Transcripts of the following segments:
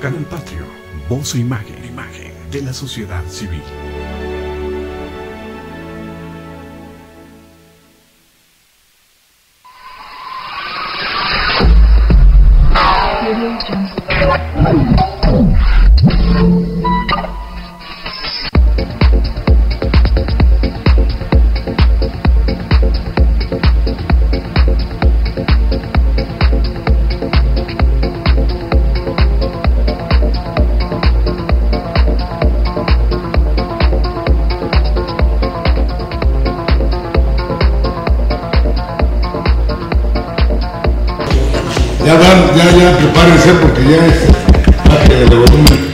Canal Patrio, voz e imagen de la sociedad civil. Ya, prepárense porque ya es parte del volumen.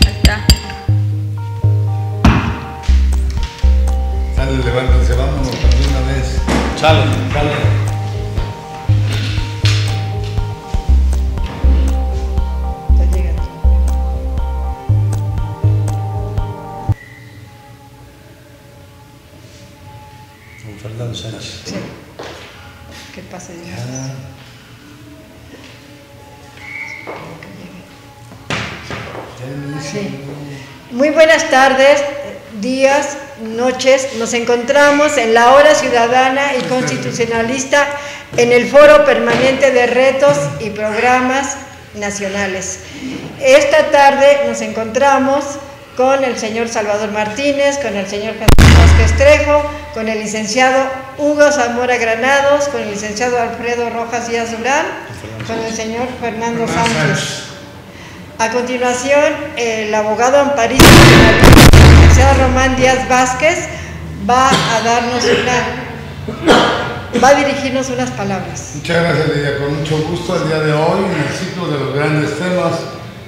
Ahí está. Sale, levántense, vámonos también una vez. Sale. Fernando Sánchez. Sí. Que pase ya. Sí. Muy buenas tardes, días, noches. Nos encontramos en la Hora Ciudadana y Constitucionalista en el Foro Permanente de Retos y Programas Nacionales. Esta tarde nos encontramos con el señor Salvador Martínez, con el señor Vázquez Trejo, con el licenciado Hugo Zamora Granados, con el licenciado Alfredo Rojas Díaz Durán, con el señor Fernando Sánchez. A continuación, el abogado amparista, el licenciado Román Díaz Vázquez, va a dirigirnos unas palabras. Muchas gracias, Lidia, con mucho gusto el día de hoy en el ciclo de los grandes temas,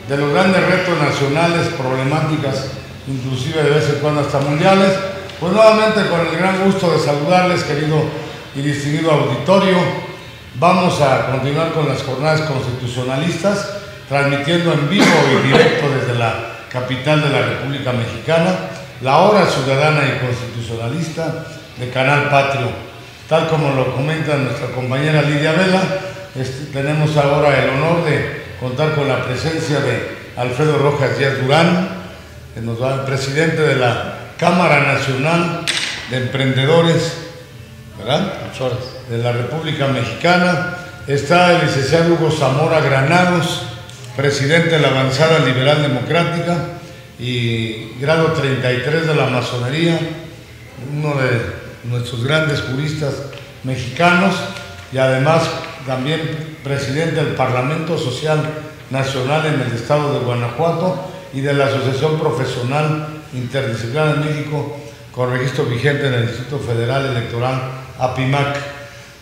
de los grandes retos nacionales, problemáticas, inclusive de vez en cuando hasta mundiales. Pues nuevamente con el gran gusto de saludarles, querido y distinguido auditorio. Vamos a continuar con las jornadas constitucionalistas, transmitiendo en vivo y directo desde la capital de la República Mexicana, la Hora Ciudadana y Constitucionalista de Canal Patrio. Tal como lo comenta nuestra compañera Lidia Vela, tenemos ahora el honor de contar con la presencia de Alfredo Rojas Díaz Durán, que nos va, presidente de la Cámara Nacional de Emprendedores, ¿verdad?, de la República Mexicana. Está el licenciado Hugo Zamora Granados, presidente de la Avanzada Liberal Democrática y grado 33 de la Masonería, uno de nuestros grandes juristas mexicanos y además también presidente del Parlamento Social Nacional en el estado de Guanajuato y de la Asociación Profesional Interdisciplinar de México con registro vigente en el Instituto Federal Electoral, APIMAC.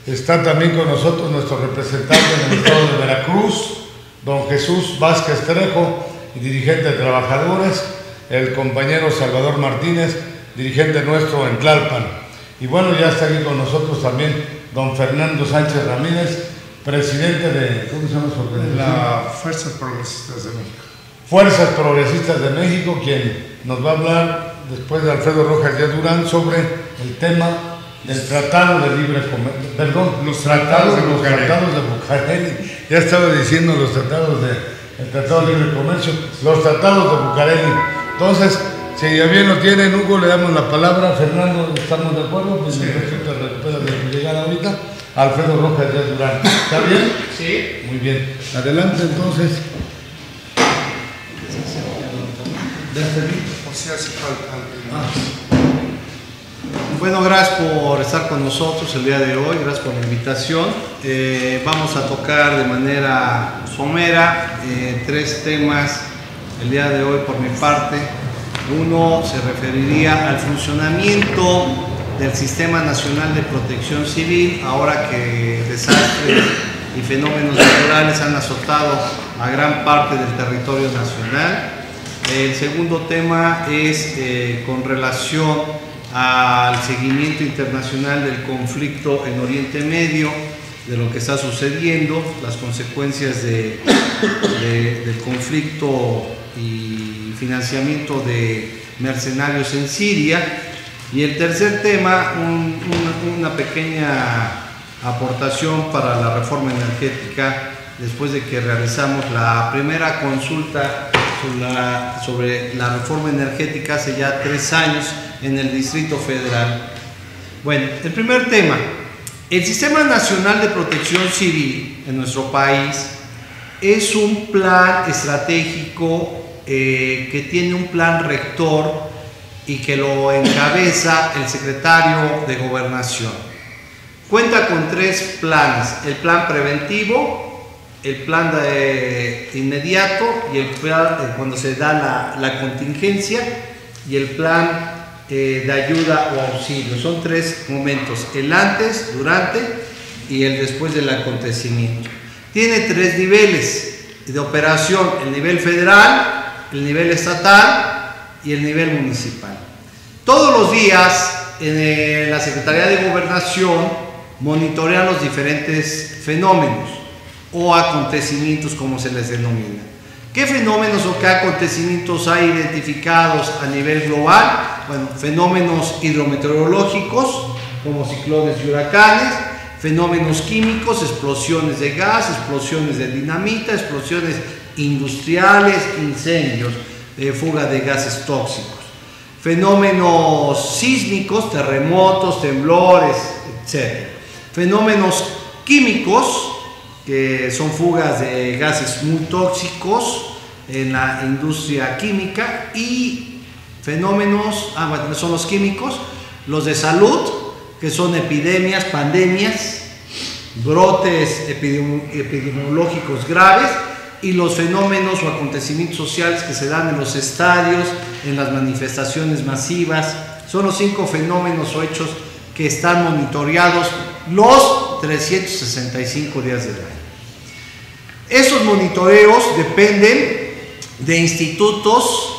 Está también con nosotros nuestro representante en el estado de Veracruz, don Jesús Vázquez Trejo, dirigente de Trabajadores, el compañero Salvador Martínez, dirigente nuestro en Tlalpan. Y bueno, ya está aquí con nosotros también don Fernando Sánchez Ramírez, presidente de, ¿cómo se llama su organización? La Fuerzas Progresistas de México. Fuerzas Progresistas de México, quien nos va a hablar después de Alfredo Rojas Díaz Durán sobre el tema del Tratado de Libre Comercio, perdón, los tratados de Bucareli. Ya estaba diciendo el Tratado de Libre Comercio, los tratados de Bucareli. Entonces, si ya bien lo tienen, Hugo, le damos la palabra. Fernando, ¿estamos de acuerdo? Pues sí. Me recupera de tu llegada ahorita. Alfredo Rojas Díaz Durán. ¿Está bien? Sí. Muy bien. Adelante, entonces. Bueno, gracias por estar con nosotros el día de hoy, gracias por la invitación. Vamos a tocar de manera somera tres temas el día de hoy por mi parte. Uno se referiría al funcionamiento del Sistema Nacional de Protección Civil, ahora que desastres y fenómenos naturales han azotado a gran parte del territorio nacional. El segundo tema es con relación al seguimiento internacional del conflicto en Oriente Medio, de lo que está sucediendo, las consecuencias del conflicto y financiamiento de mercenarios en Siria. Y el tercer tema, una pequeña aportación para la reforma energética, después de que realizamos la primera consulta sobre la reforma energética hace ya 3 años en el Distrito Federal. Bueno, el primer tema, el Sistema Nacional de Protección Civil en nuestro país es un plan estratégico que tiene un plan rector y que lo encabeza el secretario de Gobernación. Cuenta con 3 planes: el plan preventivo, el plan inmediato y el plan cuando se da la contingencia, y el plan de ayuda o auxilio. Son 3 momentos: el antes, durante y el después del acontecimiento. Tiene 3 niveles de operación: el nivel federal, el nivel estatal y el nivel municipal. Todos los días en la Secretaría de Gobernación monitorean los diferentes fenómenos o acontecimientos, como se les denomina. ¿Qué fenómenos o qué acontecimientos hay identificados a nivel global? Bueno, fenómenos hidrometeorológicos como ciclones y huracanes, fenómenos químicos, explosiones de gas, explosiones de dinamita, explosiones industriales, incendios, fuga de gases tóxicos, fenómenos sísmicos, terremotos, temblores, etc. Fenómenos químicos, que son fugas de gases muy tóxicos en la industria química, y fenómenos, bueno, son los químicos, los de salud, que son epidemias, pandemias, brotes epidemiológicos graves, y los fenómenos o acontecimientos sociales que se dan en los estadios, en las manifestaciones masivas. Son los 5 fenómenos o hechos que están monitoreados los 365 días del año. Esos monitoreos dependen de institutos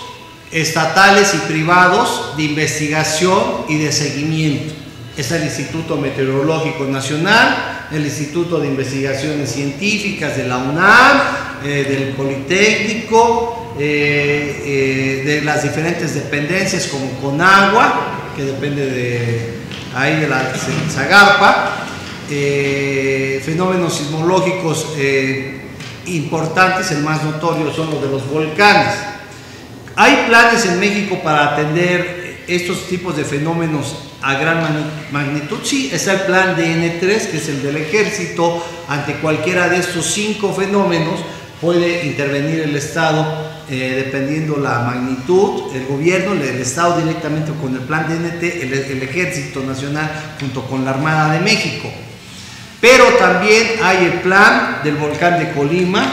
estatales y privados de investigación y de seguimiento. Es el Instituto Meteorológico Nacional, el Instituto de Investigaciones Científicas de la UNAM, del Politécnico, de las diferentes dependencias como Conagua, que depende de la Zagarpa, fenómenos sismológicos importantes, el más notorio son los de los volcanes. Hay planes en México para atender estos tipos de fenómenos a gran magnitud. Sí, está el plan DN3, que es el del ejército. Ante cualquiera de estos 5 fenómenos puede intervenir el Estado, dependiendo la magnitud, el gobierno, el Estado directamente con el plan DNT, el Ejército Nacional junto con la Armada de México. Pero también hay el plan del volcán de Colima,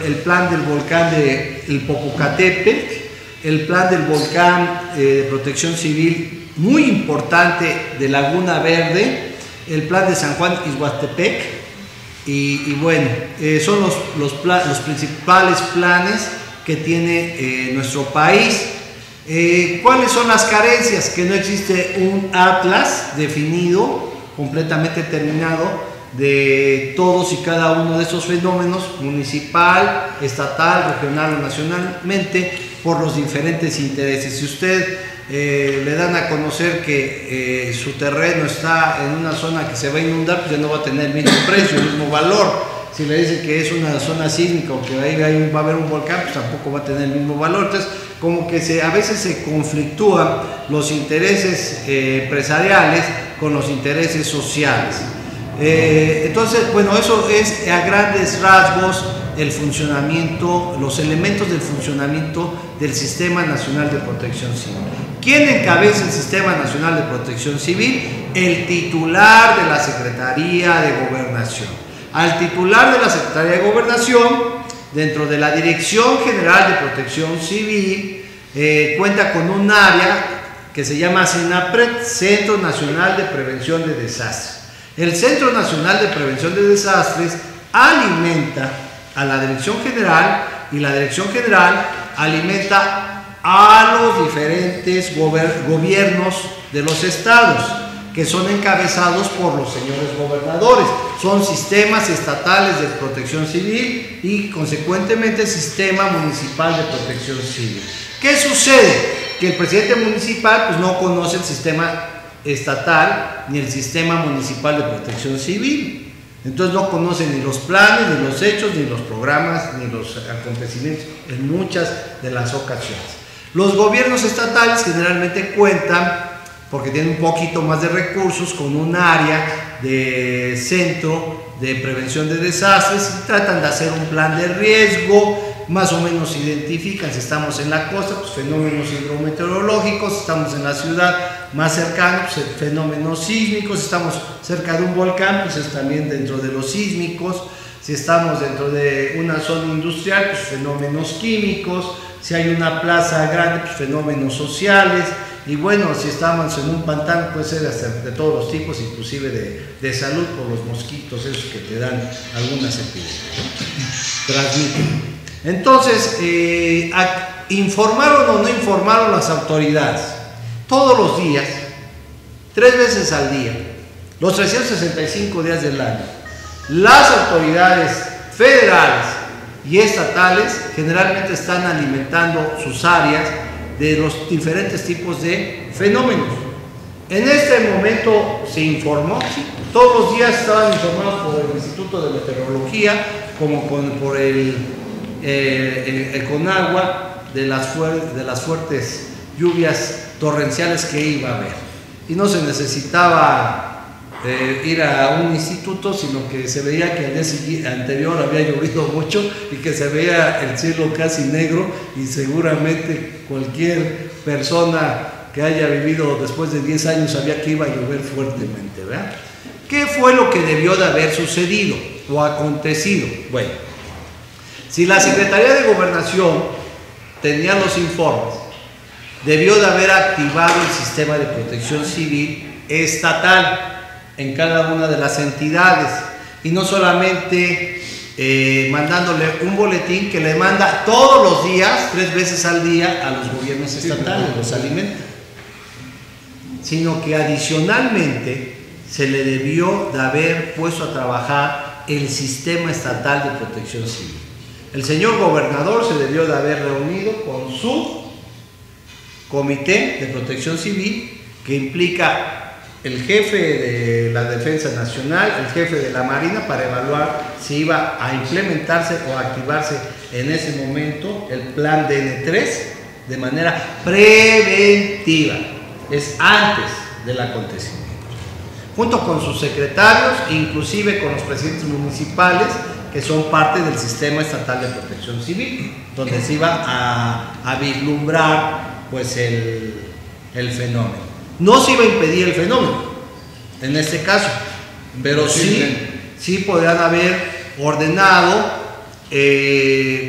el plan del volcán del Popocatépetl, el plan del volcán de protección civil muy importante de Laguna Verde, el plan de San Juan Ixhuastepec, y bueno, son los principales planes que tiene nuestro país. ¿Cuáles son las carencias? Que no existe un atlas definido, completamente terminado, de todos y cada uno de esos fenómenos, municipal, estatal, regional o nacionalmente, por los diferentes intereses. Si usted le dan a conocer que su terreno está en una zona que se va a inundar, pues ya no va a tener el mismo precio, el mismo valor. Si le dicen que es una zona sísmica o que ahí va a haber un volcán, pues tampoco va a tener el mismo valor. Entonces, como que a veces se conflictúan los intereses empresariales con los intereses sociales. Entonces, bueno, eso es a grandes rasgos el funcionamiento, los elementos del funcionamiento del Sistema Nacional de Protección Civil. ¿Quién encabeza el Sistema Nacional de Protección Civil? El titular de la Secretaría de Gobernación. Al titular de la Secretaría de Gobernación, dentro de la Dirección General de Protección Civil, cuenta con un área que se llama CENAPRED, Centro Nacional de Prevención de Desastres. El Centro Nacional de Prevención de Desastres alimenta a la Dirección General, y la Dirección General alimenta a los diferentes gobiernos de los estados, que son encabezados por los señores gobernadores. Son sistemas estatales de protección civil y consecuentemente sistema municipal de protección civil. ¿Qué sucede? que el presidente municipal pues no conoce el sistema estatal ni el sistema municipal de protección civil. Entonces no conoce ni los planes, ni los hechos, ni los programas, ni los acontecimientos en muchas de las ocasiones. Los gobiernos estatales generalmente cuentan, porque tienen un poquito más de recursos, con un área de centro de prevención de desastres y tratan de hacer un plan de riesgo, más o menos identifican si estamos en la costa, pues fenómenos hidrometeorológicos, si estamos en la ciudad más cercana, pues fenómenos sísmicos, si estamos cerca de un volcán, pues es también dentro de los sísmicos, si estamos dentro de una zona industrial, pues fenómenos químicos, si hay una plaza grande, pues fenómenos sociales, y bueno, si estamos en un pantano puede ser hasta de todos los tipos, inclusive de salud por los mosquitos esos que te dan algunas epidemias, transmiten. Entonces, ¿informaron o no informaron las autoridades? Todos los días, 3 veces al día, los 365 días del año, las autoridades federales y estatales generalmente están alimentando sus áreas de los diferentes tipos de fenómenos. En este momento se informó, sí, todos los días estaban informados por el Instituto de Meteorología, como por el Conagua, de las fuertes lluvias torrenciales que iba a haber. Y no se necesitaba ir a un instituto, sino que se veía que el día anterior había llovido mucho y que se veía el cielo casi negro, y seguramente cualquier persona que haya vivido después de 10 años sabía que iba a llover fuertemente, ¿verdad? ¿Qué fue lo que debió de haber sucedido o acontecido? Bueno, si la Secretaría de Gobernación tenía los informes, debió de haber activado el sistema de protección civil estatal en cada una de las entidades, y no solamente mandándole un boletín que le manda todos los días, 3 veces al día, a los gobiernos estatales, los alimenta, sino que adicionalmente se le debió de haber puesto a trabajar el sistema estatal de protección civil. El señor gobernador se debió de haber reunido con su comité de protección civil, que implica el jefe de la Defensa Nacional, el jefe de la Marina, para evaluar si iba a implementarse o a activarse en ese momento el plan DN3 de manera preventiva, es antes del acontecimiento, junto con sus secretarios, inclusive con los presidentes municipales, que son parte del sistema estatal de protección civil, donde se iba a vislumbrar pues el fenómeno. No se iba a impedir el fenómeno en este caso, pero sí podrían haber ordenado,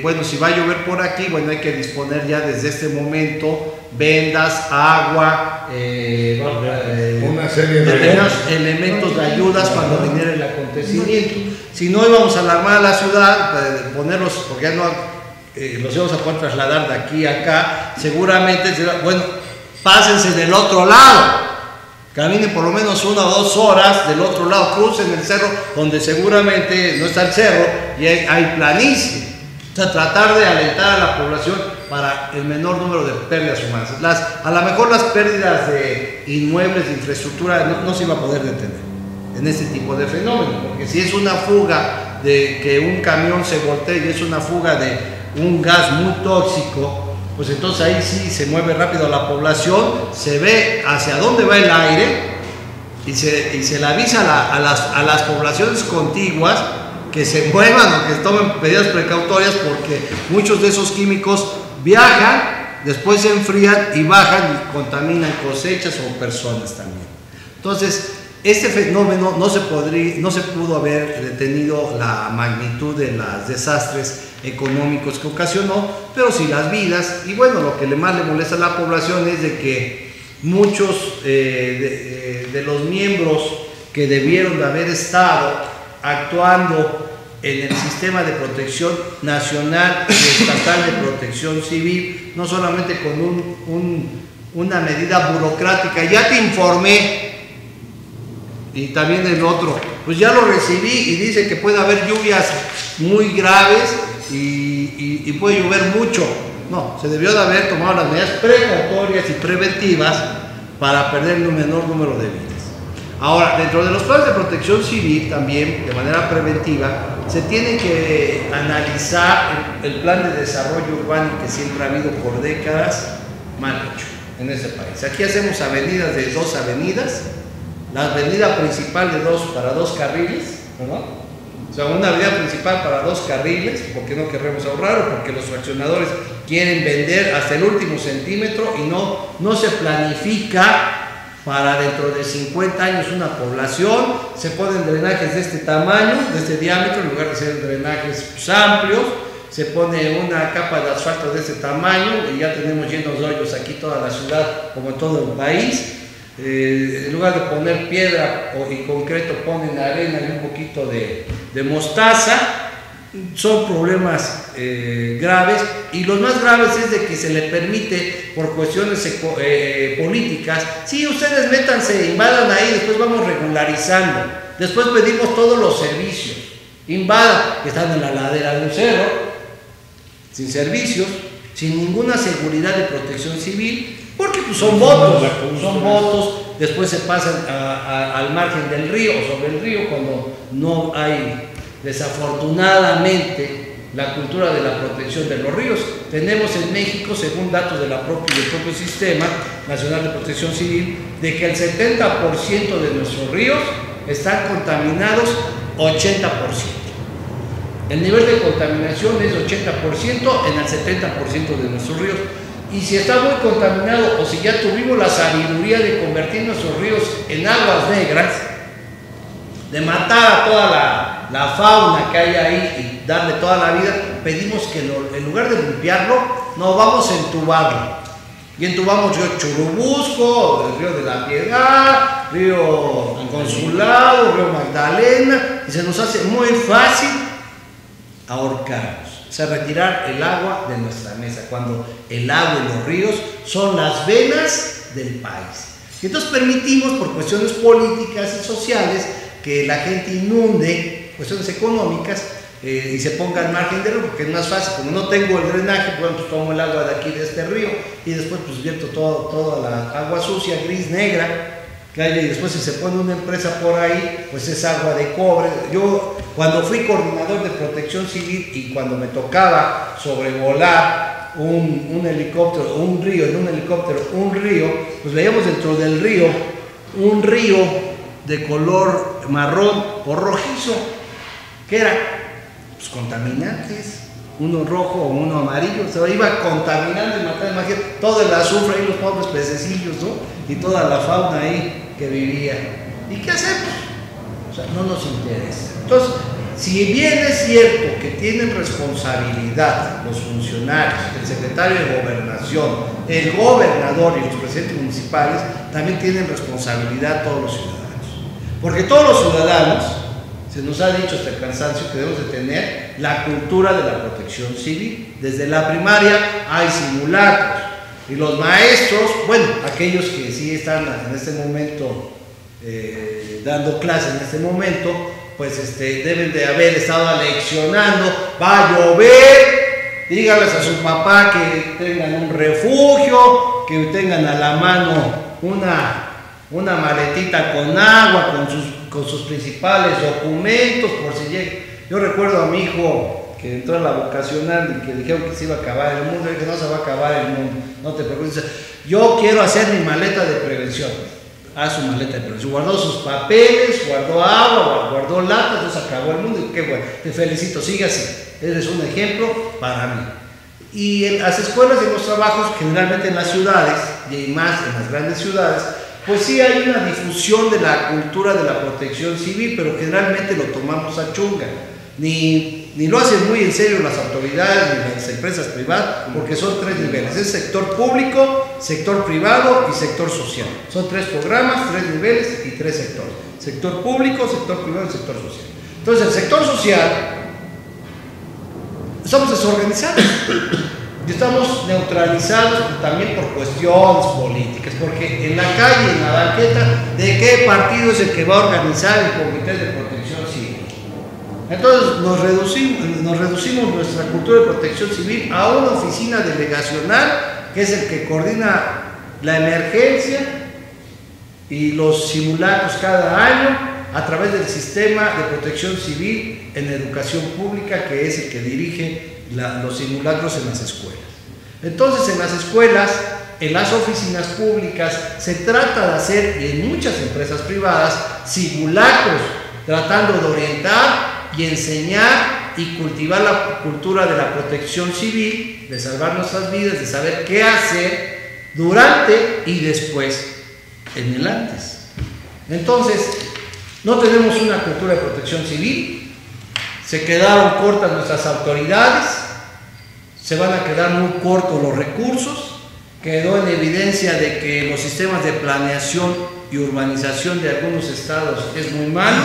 bueno, si va a llover por aquí, bueno, hay que disponer ya desde este momento vendas, agua, una serie de elementos de ayudas cuando viniera el acontecimiento. Si no íbamos a alarmar a la ciudad, ponerlos, porque ya no los íbamos a poder trasladar de aquí a acá, seguramente, bueno, pásense del otro lado, caminen por lo menos 1 o 2 horas del otro lado, crucen el cerro, donde seguramente no está el cerro y hay planicie. O sea, tratar de alentar a la población para el menor número de pérdidas humanas. A lo mejor las pérdidas de inmuebles, de infraestructura, no se iba a poder detener en este tipo de fenómenos, porque si es una fuga de que un camión se voltee y es una fuga de un gas muy tóxico, pues entonces ahí sí se mueve rápido la población, se ve hacia dónde va el aire y se le avisa a las poblaciones contiguas que se muevan o que tomen medidas precautorias, porque muchos de esos químicos viajan, después se enfrían y bajan y contaminan cosechas o personas también. Entonces, este fenómeno no se pudo haber detenido la magnitud de los desastres económicos que ocasionó, pero sí las vidas. Y bueno, lo que más le molesta a la población es de que muchos de los miembros que debieron de haber estado actuando en el sistema de protección nacional y estatal de protección civil, no solamente con una medida burocrática, ya te informé, y también el otro, pues ya lo recibí y dice que puede haber lluvias muy graves y puede llover mucho. No, se debió de haber tomado las medidas precautorias y preventivas para perder un menor número de vidas. Ahora, dentro de los planes de protección civil también, de manera preventiva, se tiene que analizar el plan de desarrollo urbano que siempre ha habido por décadas, mal hecho en este país. Aquí hacemos avenidas de 2 avenidas, la avenida principal para 2 carriles, ¿verdad? O sea, una avenida principal para 2 carriles, porque no queremos ahorrar o porque los fraccionadores quieren vender hasta el último centímetro y no se planifica para dentro de 50 años una población. Se ponen drenajes de este tamaño, de este diámetro, en lugar de ser drenajes amplios, se pone una capa de asfalto de este tamaño y ya tenemos llenos de hoyos aquí toda la ciudad, como en todo el país. En lugar de poner piedra y concreto, ponen arena y un poquito de mostaza. Son problemas graves, y los más graves es de que se le permite por cuestiones políticas: sí, ustedes métanse, invadan ahí, después vamos regularizando, después pedimos todos los servicios, invadan, que están en la ladera de un cerro, sin servicios, sin ninguna seguridad de protección civil, porque pues, son votos, después se pasan al margen del río o sobre el río cuando no hay, desafortunadamente, la cultura de la protección de los ríos. Tenemos en México, según datos del propio Sistema Nacional de Protección Civil, de que el 70% de nuestros ríos están contaminados 80%. El nivel de contaminación es 80% en el 70% de nuestros ríos. Y si está muy contaminado, o si ya tuvimos la sabiduría de convertir nuestros ríos en aguas negras, de matar a toda la fauna que hay ahí y darle toda la vida, pedimos que en lugar de limpiarlo, no, vamos a entubarlo. Y entubamos río Churubusco, el río de la Piedad, río Consulado, río Magdalena, y se nos hace muy fácil ahorcarnos, o sea, retirar el agua de nuestra mesa, cuando el agua y los ríos son las venas del país. Y entonces permitimos, por cuestiones políticas y sociales, que la gente inunde, cuestiones económicas, y se ponga al margen del río, porque es más fácil. Como no tengo el drenaje, pues tomo el agua de aquí, de este río, y después pues vierto toda la agua sucia, gris, negra, que hay, y después si se pone una empresa por ahí, pues es agua de cobre. Yo, cuando fui coordinador de protección civil y cuando me tocaba sobrevolar un helicóptero, un río, en un helicóptero, un río, pues veíamos dentro del río un río de color marrón o rojizo. ¿Qué era? Pues contaminantes, uno rojo o uno amarillo, se iba contaminando y matando, imagínate, todo el azufre ahí, los pobres pececillos, ¿no? Y toda la fauna ahí que vivía. ¿Y qué hacemos? O sea, no nos interesa. Entonces, si bien es cierto que tienen responsabilidad los funcionarios, el secretario de Gobernación, el gobernador y los presidentes municipales, también tienen responsabilidad todos los ciudadanos. Porque todos los ciudadanos, se nos ha dicho hasta el cansancio, que debemos de tener la cultura de la protección civil. Desde la primaria hay simulacros, y los maestros, bueno, aquellos que sí están en este momento dando clases en este momento, pues deben de haber estado aleccionando: va a llover, díganles a su papá que tengan un refugio, que tengan a la mano una maletita con agua, con sus principales documentos, por si llega. Yo recuerdo a mi hijo que entró a la vocacional y que dijeron que se iba a acabar el mundo, y que no se va a acabar el mundo, no te preocupes. Yo quiero hacer mi maleta de prevención. Haz su maleta de prevención. Guardó sus papeles, guardó agua, guardó latas, entonces acabó el mundo. Y qué bueno, te felicito, sigue así. Eres un ejemplo para mí. Y en las escuelas y en los trabajos, generalmente en las ciudades, y más en las grandes ciudades, pues sí hay una difusión de la cultura de la protección civil, pero generalmente lo tomamos a chunga. Ni lo hacen muy en serio las autoridades ni las empresas privadas, porque son 3 niveles: es sector público, sector privado y sector social. Son 3 programas, 3 niveles y 3 sectores: sector público, sector privado y sector social. Entonces, el sector social, estamos desorganizados y estamos neutralizados también por cuestiones políticas, porque en la calle, en la banqueta, ¿de qué partido es el que va a organizar el Comité de Protección Civil? Entonces nos reducimos nuestra cultura de protección civil a una oficina delegacional que es el que coordina la emergencia y los simulacros cada año a través del sistema de protección civil en educación pública, que es el que dirige los simulacros en las escuelas. Entonces, en las escuelas, en las oficinas públicas, se trata de hacer, y en muchas empresas privadas, simulacros, tratando de orientar y enseñar y cultivar la cultura de la protección civil, de salvar nuestras vidas, de saber qué hacer durante y después, en el antes. Entonces, no tenemos una cultura de protección civil, se quedaron cortas nuestras autoridades, se van a quedar muy cortos los recursos, quedó en evidencia de que los sistemas de planeación y urbanización de algunos estados es muy malo,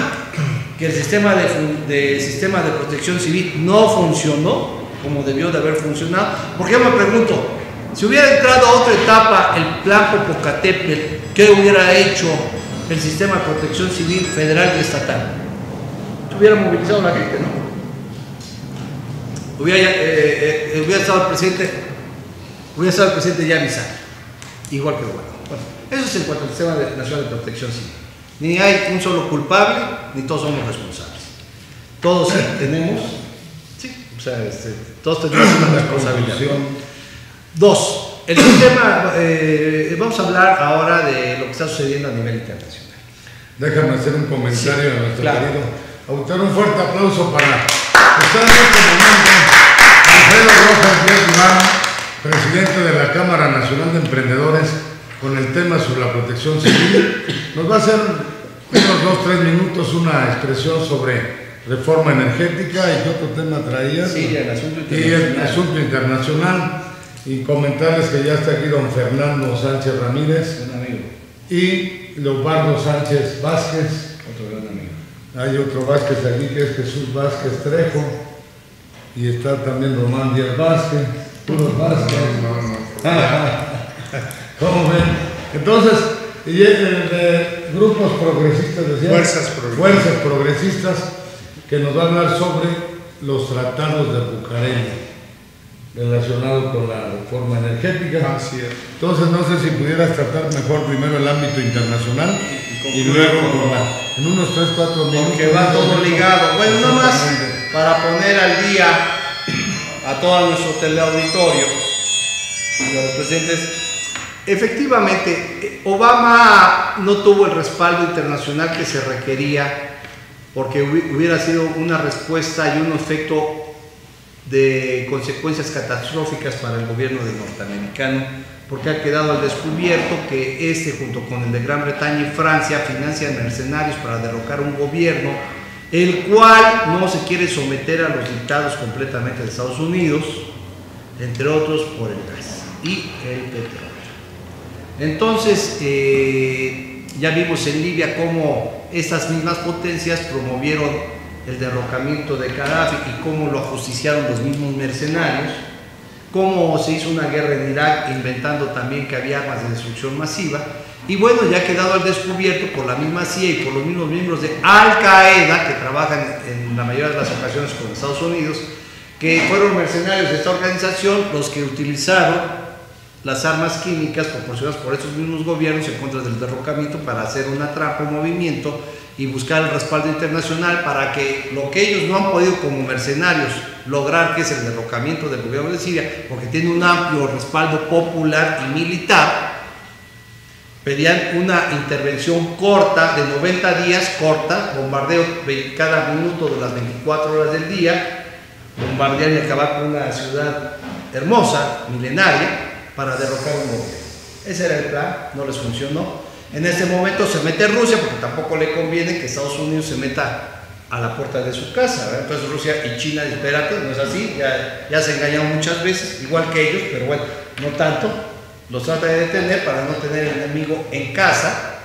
que el sistema de protección civil no funcionó como debió de haber funcionado, porque yo me pregunto, si hubiera entrado a otra etapa el plan Popocatépetl, ¿qué hubiera hecho el sistema de protección civil federal y estatal? Hubiera movilizado a la gente, ¿no? Hubiera estado el presidente ya avisado, igual que bueno. Eso es en cuanto al sistema nacional de protección civil. Ni hay un solo culpable, ni todos somos responsables. Todos tenemos, sí, o sea, todos tenemos una responsabilidad. Dos, el sistema, vamos a hablar ahora de lo que está sucediendo a nivel internacional. Déjame hacer un comentario a nuestro claro. querido autor. Un fuerte aplauso para estar en este momento Alfredo Rojas Díaz, presidente de la Cámara Nacional de Emprendedores, con el tema sobre la protección civil. Nos va a hacer unos 2-3 minutos una expresión sobre reforma energética y qué otro tema traía. Sí, el asunto internacional. Y el asunto internacional. Y comentarles que ya está aquí don Fernando Sánchez Ramírez. Un amigo. Y Leobardo Sánchez Vázquez. Otro gran amigo. Hay otro Vázquez aquí que es Jesús Vázquez Trejo. Y está también Román Díaz Vázquez. Puros Vázquez. ¿Cómo ven? Entonces, grupos progresistas, decía. Fuerzas progresistas, que nos va a hablar sobre los tratados de Bucareli relacionado con la reforma energética. Así es. Entonces, no sé si pudieras tratar mejor primero el ámbito internacional y luego en unos 3-4 minutos. Porque va todo ligado. Bueno, nada más para poner al día a todo nuestro teleauditorio, a los presidentes. Efectivamente, Obama no tuvo el respaldo internacional que se requería, porque hubiera sido una respuesta y un efecto de consecuencias catastróficas para el gobierno norteamericano, porque ha quedado al descubierto que junto con el de Gran Bretaña y Francia, financian mercenarios para derrocar un gobierno, el cual no se quiere someter a los dictados completamente de Estados Unidos, entre otros por el gas y el petróleo. Entonces, ya vimos en Libia cómo estas mismas potencias promovieron el derrocamiento de Gaddafi y cómo lo ajusticiaron los mismos mercenarios, cómo se hizo una guerra en Irak inventando también que había armas de destrucción masiva, y bueno, ya ha quedado al descubierto por la misma CIA y por los mismos miembros de Al Qaeda, que trabajan en la mayoría de las ocasiones con Estados Unidos, que fueron mercenarios de esta organización los que utilizaron las armas químicas proporcionadas por estos mismos gobiernos en contra del derrocamiento para hacer una trampa, un movimiento y buscar el respaldo internacional para que lo que ellos no han podido como mercenarios lograr, que es el derrocamiento del gobierno de Siria, porque tiene un amplio respaldo popular y militar, pedían una intervención corta, de 90 días, bombardeo cada minuto de las 24 horas del día, bombardear y acabar con una ciudad hermosa, milenaria, para derrocar un gobierno. Ese era el plan, no les funcionó. En este momento se mete Rusia, porque tampoco le conviene que Estados Unidos se meta a la puerta de su casa, ¿verdad? Entonces Rusia y China, espérate, no es así, ya se engañaron muchas veces, igual que ellos, pero bueno, no tanto. Los trata de detener para no tener el enemigo en casa.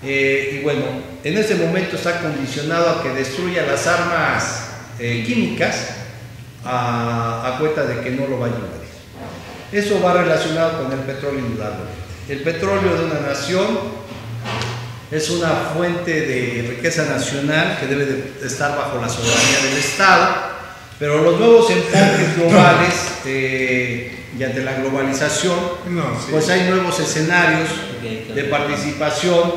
Y bueno, en este momento está condicionado a que destruya las armas químicas a cuenta de que no lo va a invadir. Eso va relacionado con el petróleo indudablemente. El petróleo de una nación es una fuente de riqueza nacional que debe de estar bajo la soberanía del Estado, pero los nuevos enfoques globales y ante la globalización, pues hay nuevos escenarios de participación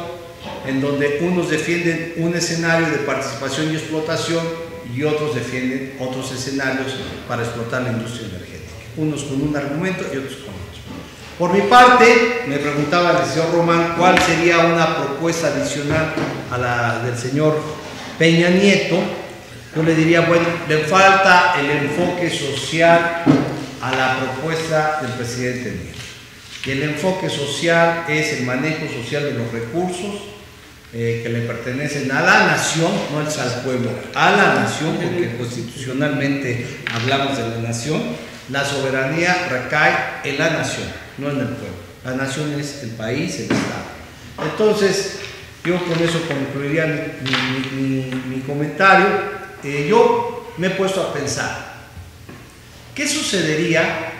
en donde unos defienden un escenario de participación y explotación y otros defienden otros escenarios para explotar la industria energética, unos con un argumento y otros con otro. Por mi parte, me preguntaba el señor Román cuál sería una propuesta adicional a la del señor Peña Nieto. Yo le diría, bueno, le falta el enfoque social a la propuesta del presidente Nieto. Y el enfoque social es el manejo social de los recursos que le pertenecen a la nación, no al pueblo, a la nación, porque constitucionalmente hablamos de la nación. La soberanía recae en la nación, no en el pueblo. La nación es el país, el Estado. Entonces, yo con eso concluiría mi comentario. Yo me he puesto a pensar, ¿qué sucedería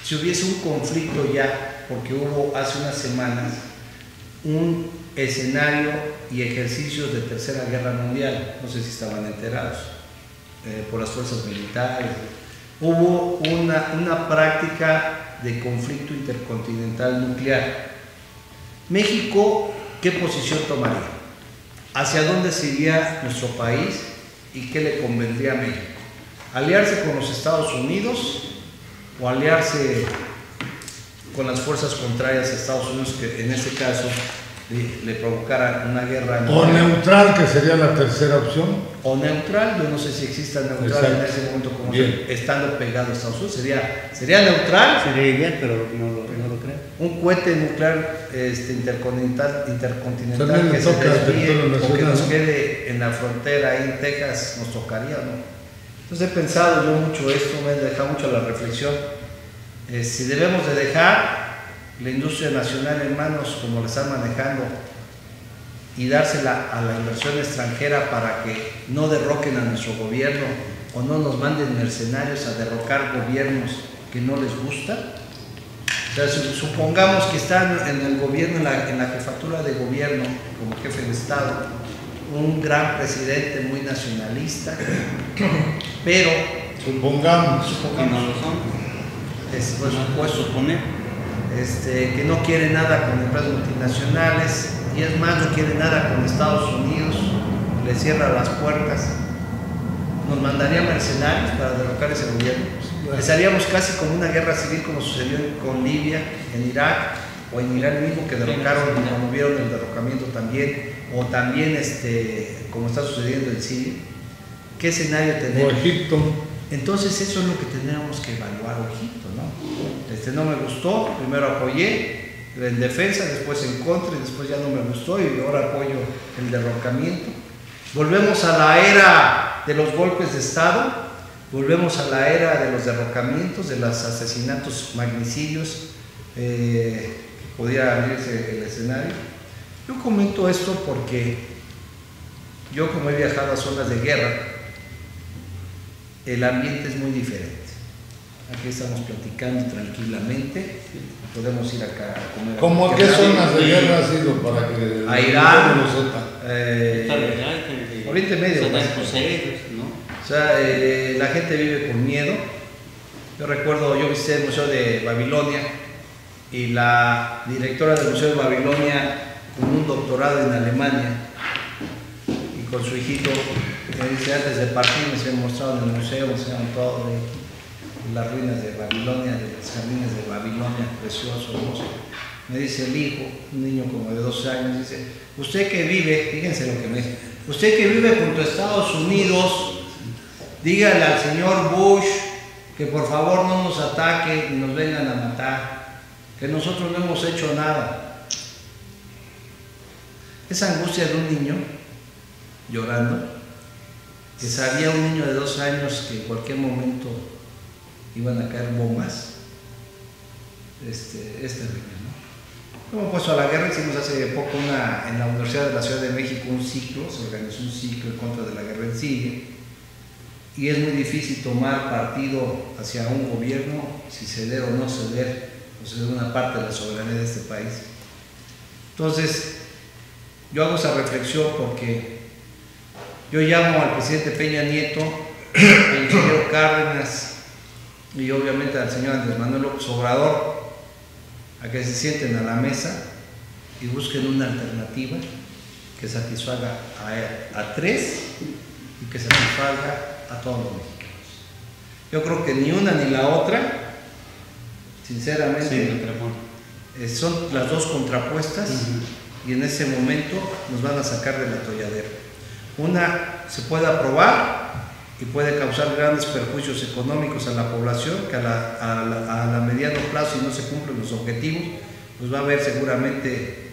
si hubiese un conflicto ya? Porque hubo hace unas semanas un escenario y ejercicios de Tercera Guerra Mundial, no sé si estaban enterados, por las fuerzas militares. Hubo una práctica de conflicto intercontinental nuclear. México, ¿qué posición tomaría? ¿Hacia dónde se iría nuestro país y qué le convendría a México? ¿Aliarse con los Estados Unidos o aliarse con las fuerzas contrarias a Estados Unidos, que en este caso le provocara una guerra? O neutral, que sería la tercera opción. O neutral, yo no sé si exista neutral. Exacto. En ese momento, como estando pegado a Estados Unidos, sería neutral. Sería ideal, pero no lo creo. Un cohete nuclear intercontinental que se desvíe o que nos quede en la frontera ahí en Texas, nos tocaría, ¿no? Entonces he pensado yo mucho esto, me ha dejado mucho la reflexión. Si debemos de dejar la industria nacional en manos como la están manejando y dársela a la inversión extranjera para que no derroquen a nuestro gobierno o no nos manden mercenarios a derrocar gobiernos que no les gusta. O sea, supongamos que están en el gobierno, en la jefatura de gobierno como jefe de Estado, un gran presidente muy nacionalista, pero supongamos que no lo son. Por supuesto, que no quiere nada con empresas multinacionales y es más, no quiere nada con Estados Unidos, le cierra las puertas, nos mandaría mercenarios para derrocar ese gobierno. Estaríamos casi como una guerra civil como sucedió con Libia, en Irak o en Irán mismo, que derrocaron y promovieron el derrocamiento también, o también como está sucediendo en Siria. ¿Qué escenario tenemos? O Egipto. Entonces eso es lo que tenemos que evaluar, Egipto, ¿no? No me gustó, primero apoyé en defensa, después en contra y después ya no me gustó y ahora apoyo el derrocamiento. Volvemos a la era de los golpes de Estado, volvemos a la era de los derrocamientos, de los asesinatos, magnicidios, que podría abrirse el escenario. Yo comento esto porque yo, como he viajado a zonas de guerra, el ambiente es muy diferente. Aquí estamos platicando tranquilamente, podemos ir acá a comer. ¿Cómo qué zonas de guerra ha sido para que a Irán, Oriente Medio, ¿no? O sea, la gente vive con miedo. Yo recuerdo, yo visité el Museo de Babilonia y la directora del Museo de Babilonia, con un doctorado en Alemania y con su hijito, me dice, antes de partir me han mostrado en el museo, me enseñaron todo de las ruinas de Babilonia, de los jardines de Babilonia, precioso, hermoso. Me dice el hijo, un niño como de 12 años, dice, usted que vive, fíjense lo que me dice, usted que vive junto a Estados Unidos, dígale al señor Bush que por favor no nos ataque y nos vengan a matar, que nosotros no hemos hecho nada. Esa angustia de un niño llorando, que sabía un niño de 2 años que en cualquier momento iban a caer bombas, es terrible, ¿no? Hemos puesto a la guerra, hicimos hace poco en la Universidad de la Ciudad de México un ciclo, se organizó un ciclo en contra de la guerra en Siria, y es muy difícil tomar partido hacia un gobierno, si ceder o no ceder, o ceder una parte de la soberanía de este país. Entonces, Yo hago esa reflexión porque yo llamo al presidente Peña Nieto, al ingeniero Cárdenas y obviamente al señor Andrés Manuel López Obrador a que se sienten a la mesa y busquen una alternativa que satisfaga a tres y que satisfaga a todos los mexicanos. Yo creo que ni una ni la otra, sinceramente, son las dos contrapuestas y en ese momento nos van a sacar del atolladero. Una se puede aprobar y puede causar grandes perjuicios económicos a la población, que a la mediano plazo, si no se cumplen los objetivos, pues va a haber seguramente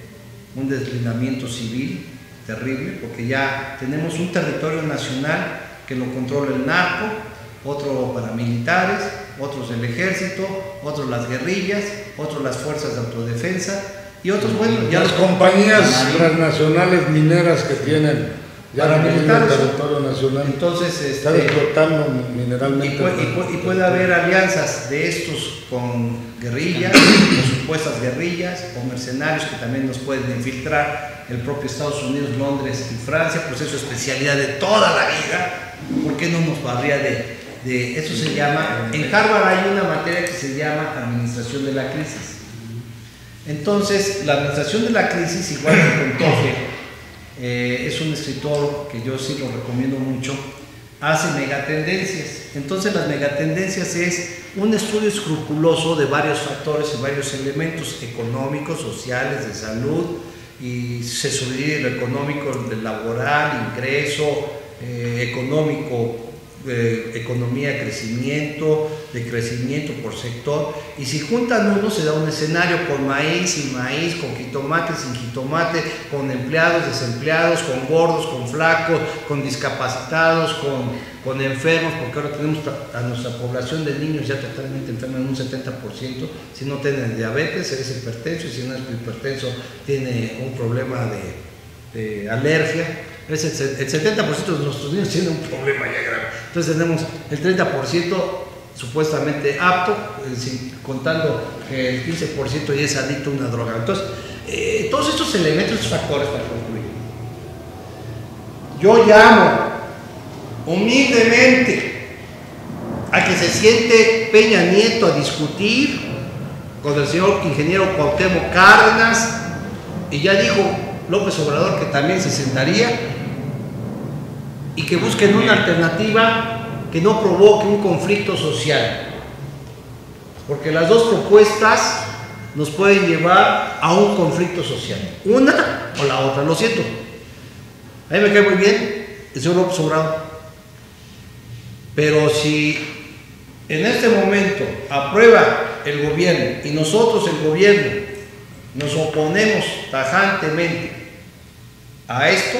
un deslindamiento civil terrible, porque ya tenemos un territorio nacional que lo controla el narco, otro paramilitares, otros el ejército, otros las guerrillas, otros las fuerzas de autodefensa y otros, bueno, ya las compañías transnacionales mineras que tienen ya el territorio nacional. Entonces están explotando mineralmente. Y puede haber alianzas de estos con guerrillas, o supuestas guerrillas, o mercenarios que también nos pueden infiltrar. El propio Estados Unidos, Londres y Francia, pues es su especialidad de toda la vida. ¿Por qué no nos valdría de eso? Se llama, en Harvard hay una materia que se llama Administración de la Crisis. Entonces, la administración de la crisis, igual que con Toffler, es un escritor que yo sí lo recomiendo mucho, hace megatendencias. Entonces las megatendencias es un estudio escrupuloso de varios factores y varios elementos económicos, sociales, de salud, y se subdivide lo económico, del laboral, ingreso, económico, economía de crecimiento por sector, y si juntan uno se da un escenario con maíz, sin maíz, con jitomate, sin jitomate, con empleados, desempleados, con gordos, con flacos, con discapacitados, con enfermos, porque ahora tenemos a nuestra población de niños ya totalmente enferma en un 70%, si no tienen diabetes, eres hipertenso, y si no es hipertenso tiene un problema de alergia. El 70% de nuestros niños tienen un problema ya grave. Entonces tenemos el 30% supuestamente apto, contando que el 15% ya es adicto a una droga. Entonces, todos estos elementos, estos factores para concluir. Yo llamo humildemente a que se siente Peña Nieto a discutir con el señor ingeniero Cuauhtémoc Cárdenas, y ya dijo López Obrador que también se sentaría, y que busquen una alternativa que no provoque un conflicto social, porque las dos propuestas nos pueden llevar a un conflicto social, una o la otra. Lo siento, a mí me cae muy bien el señor López Obrador, pero si en este momento aprueba el gobierno y nosotros el gobierno nos oponemos tajantemente a esto,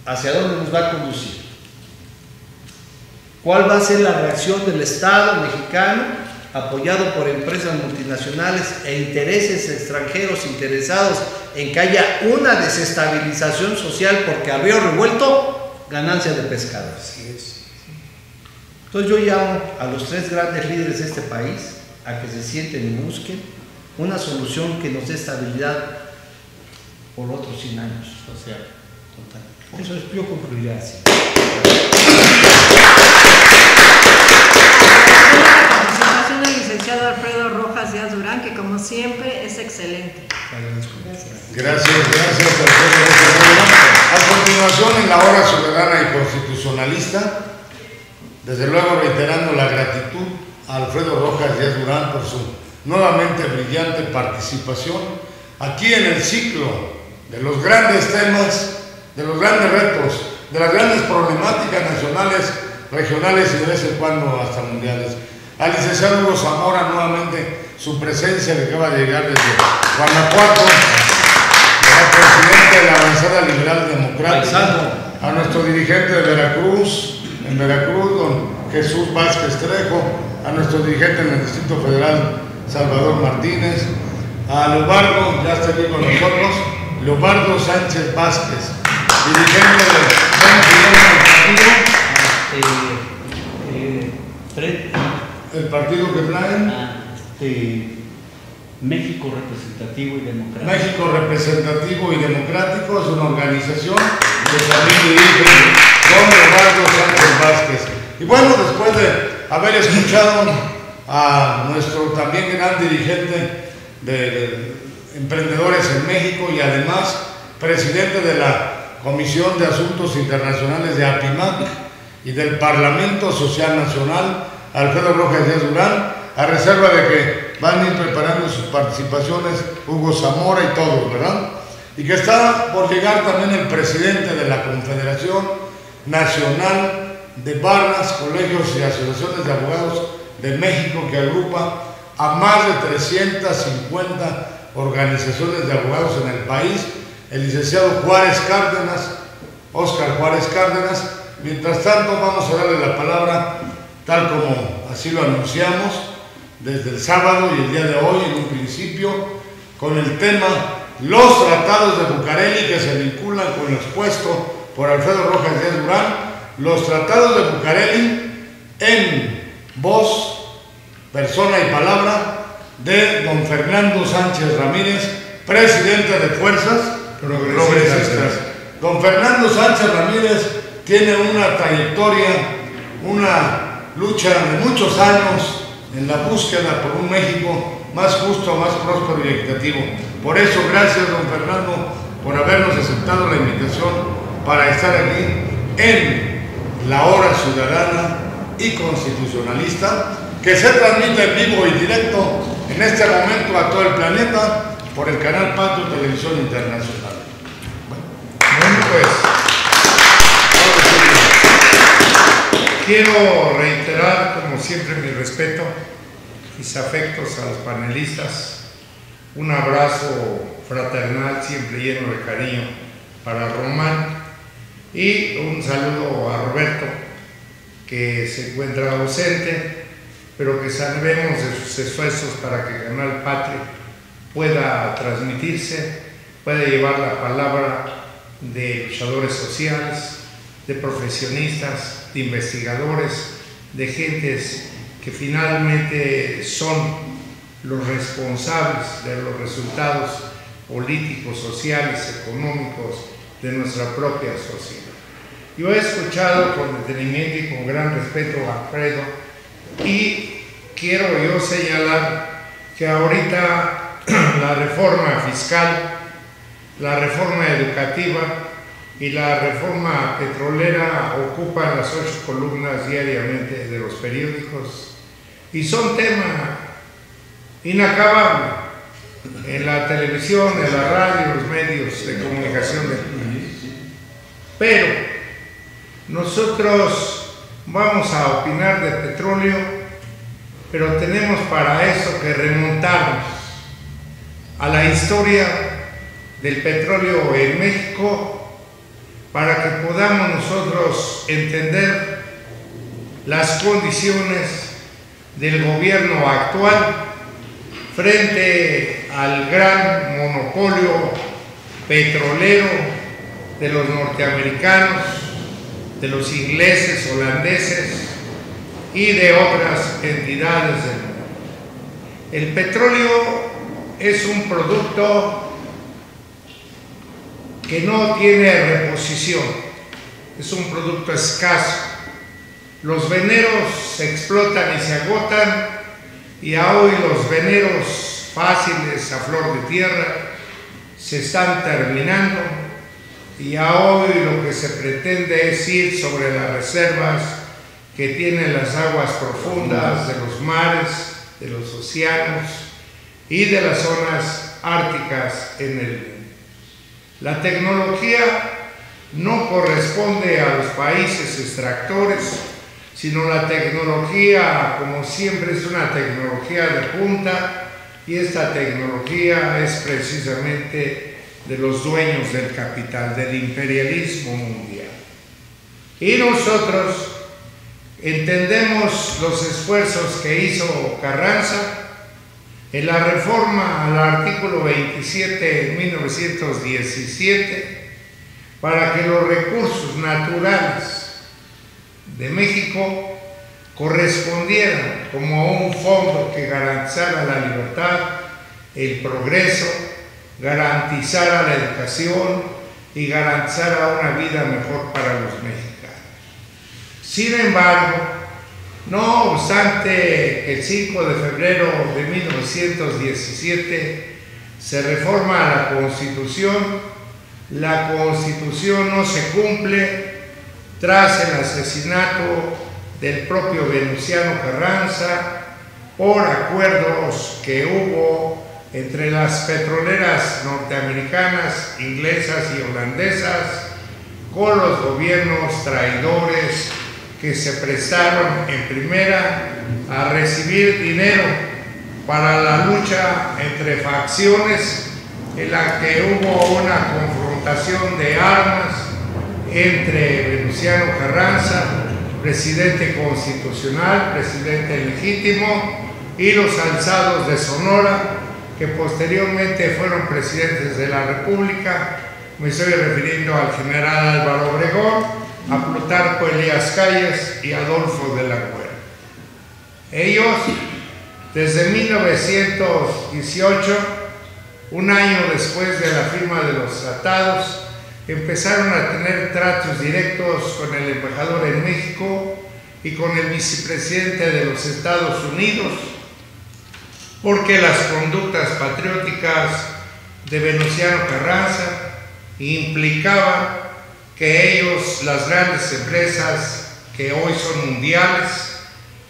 ¿hacia dónde nos va a conducir? ¿Cuál va a ser la reacción del Estado mexicano, apoyado por empresas multinacionales e intereses extranjeros interesados en que haya una desestabilización social, porque a río revuelto, ganancia de pescadores? Entonces yo llamo a los tres grandes líderes de este país a que se sienten y busquen una solución que nos dé estabilidad por otros 100 años. O sea, total. Eso es, yo concluiría así. La participación del licenciado Alfredo Rojas Díaz Durán, que como siempre es excelente. Gracias, Alfredo Rojas. A continuación, en la hora ciudadana y constitucionalista, desde luego reiterando la gratitud a Alfredo Rojas Díaz Durán por su nuevamente brillante participación aquí en el ciclo de los grandes temas, de los grandes retos, de las grandes problemáticas nacionales, regionales y de vez en cuando hasta mundiales. Al licenciado Hugo Zamora, nuevamente su presencia, que acaba de llegar desde Guanajuato, al presidente de la Avanzada Liberal Democrática, a nuestro dirigente de Veracruz, don Jesús Vázquez Trejo, a nuestro dirigente en el Distrito Federal, Salvador Martínez, a Leobardo, ya está aquí con nosotros, Leobardo Sánchez Vázquez, dirigente del partido que traen, México Representativo y Democrático. México Representativo y Democrático es una organización que también dirige don Eduardo Sánchez Vázquez. Y bueno, después de haber escuchado a nuestro también gran dirigente de Emprendedores en México y además presidente de la Comisión de Asuntos Internacionales de APIMAC y del Parlamento Social Nacional, Alfredo Rojas Díaz Durán, a reserva de que van a ir preparando sus participaciones Hugo Zamora y todos, ¿verdad? Y que está por llegar también el presidente de la Confederación Nacional de Barras, Colegios y Asociaciones de Abogados de México, que agrupa a más de 350 organizaciones de abogados en el país, el licenciado Juárez Cárdenas, Óscar Juárez Cárdenas. Mientras tanto, vamos a darle la palabra, tal como así lo anunciamos, desde el sábado y el día de hoy, en un principio, con el tema Los Tratados de Bucareli, que se vinculan con lo expuesto por Alfredo Rojas Díaz Durán, los Tratados de Bucareli, en voz, persona y palabra de don Fernando Sánchez Ramírez, presidente de Fuerzas Progresistas. Don Fernando Sánchez Ramírez tiene una trayectoria, una lucha de muchos años en la búsqueda por un México más justo, más próspero y equitativo. Por eso, gracias don Fernando por habernos aceptado la invitación para estar aquí en la Hora Ciudadana y Constitucionalista, que se transmite en vivo y directo en este momento a todo el planeta por el canal Patrio Televisión Internacional. Bueno, pues quiero reiterar, como siempre, mi respeto, mis afectos a los panelistas, un abrazo fraternal siempre lleno de cariño para Román y un saludo a Roberto, que se encuentra ausente, pero que sabemos de sus esfuerzos para que el canal Patrio pueda transmitirse, pueda llevar la palabra de luchadores sociales, de profesionistas, de investigadores, de gentes que finalmente son los responsables de los resultados políticos, sociales, económicos de nuestra propia sociedad. Yo he escuchado con detenimiento y con gran respeto a Alfredo, y quiero yo señalar que ahorita la reforma fiscal, la reforma educativa y la reforma petrolera ocupan las 8 columnas diariamente de los periódicos y son tema inacabable en la televisión, en la radio, los medios de comunicación del país. Pero nosotros vamos a opinar de petróleo, pero tenemos para eso que remontarnos a la historia del petróleo en México para que podamos nosotros entender las condiciones del gobierno actual frente al gran monopolio petrolero de los norteamericanos, de los ingleses, holandeses y de otras entidades del mundo. El petróleo es un producto que no tiene reposición, es un producto escaso. Los veneros se explotan y se agotan, y hoy los veneros fáciles a flor de tierra se están terminando, y hoy lo que se pretende es ir sobre las reservas que tienen las aguas profundas de los mares, de los océanos y de las zonas árticas en el mundo. La tecnología no corresponde a los países extractores, sino la tecnología, como siempre, es una tecnología de punta, y esta tecnología es precisamente de los dueños del capital, del imperialismo mundial. Y nosotros entendemos los esfuerzos que hizo Carranza en la reforma al artículo 27 en 1917 para que los recursos naturales de México correspondieran como a un fondo que garantizara la libertad el progreso, garantizara la educación y garantizara una vida mejor para los mexicanos. Sin embargo, no obstante que el 5 de febrero de 1917 se reforma la Constitución no se cumple tras el asesinato del propio Venustiano Carranza por acuerdos que hubo entre las petroleras norteamericanas, inglesas y holandesas con los gobiernos traidores que se prestaron en primera a recibir dinero para la lucha entre facciones, en la que hubo una confrontación de armas entre Venustiano Carranza, presidente constitucional, presidente legítimo, y los alzados de Sonora, que posteriormente fueron presidentes de la República. Me estoy refiriendo al general Álvaro Obregón, a Plutarco Elías Calles y Adolfo de la Cueva. Ellos, desde 1918, un año después de la firma de los tratados, empezaron a tener tratos directos con el embajador en México y con el vicepresidente de los Estados Unidos, porque las conductas patrióticas de Venustiano Carranza implicaban que ellos, las grandes empresas que hoy son mundiales,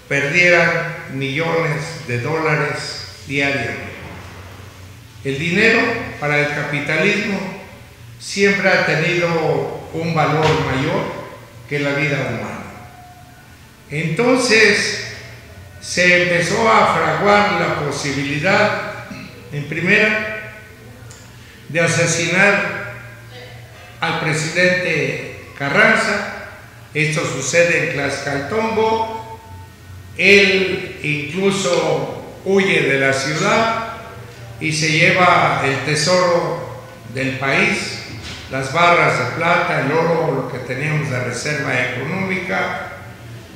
perdieran millones de dólares diariamente. El dinero para el capitalismo siempre ha tenido un valor mayor que la vida humana. Entonces se empezó a fraguar la posibilidad, en primera, de asesinar al presidente Carranza. Esto sucede en Tlaxcaltongo. Él incluso huye de la ciudad y se lleva el tesoro del país, las barras de plata, el oro, lo que teníamos de reserva económica.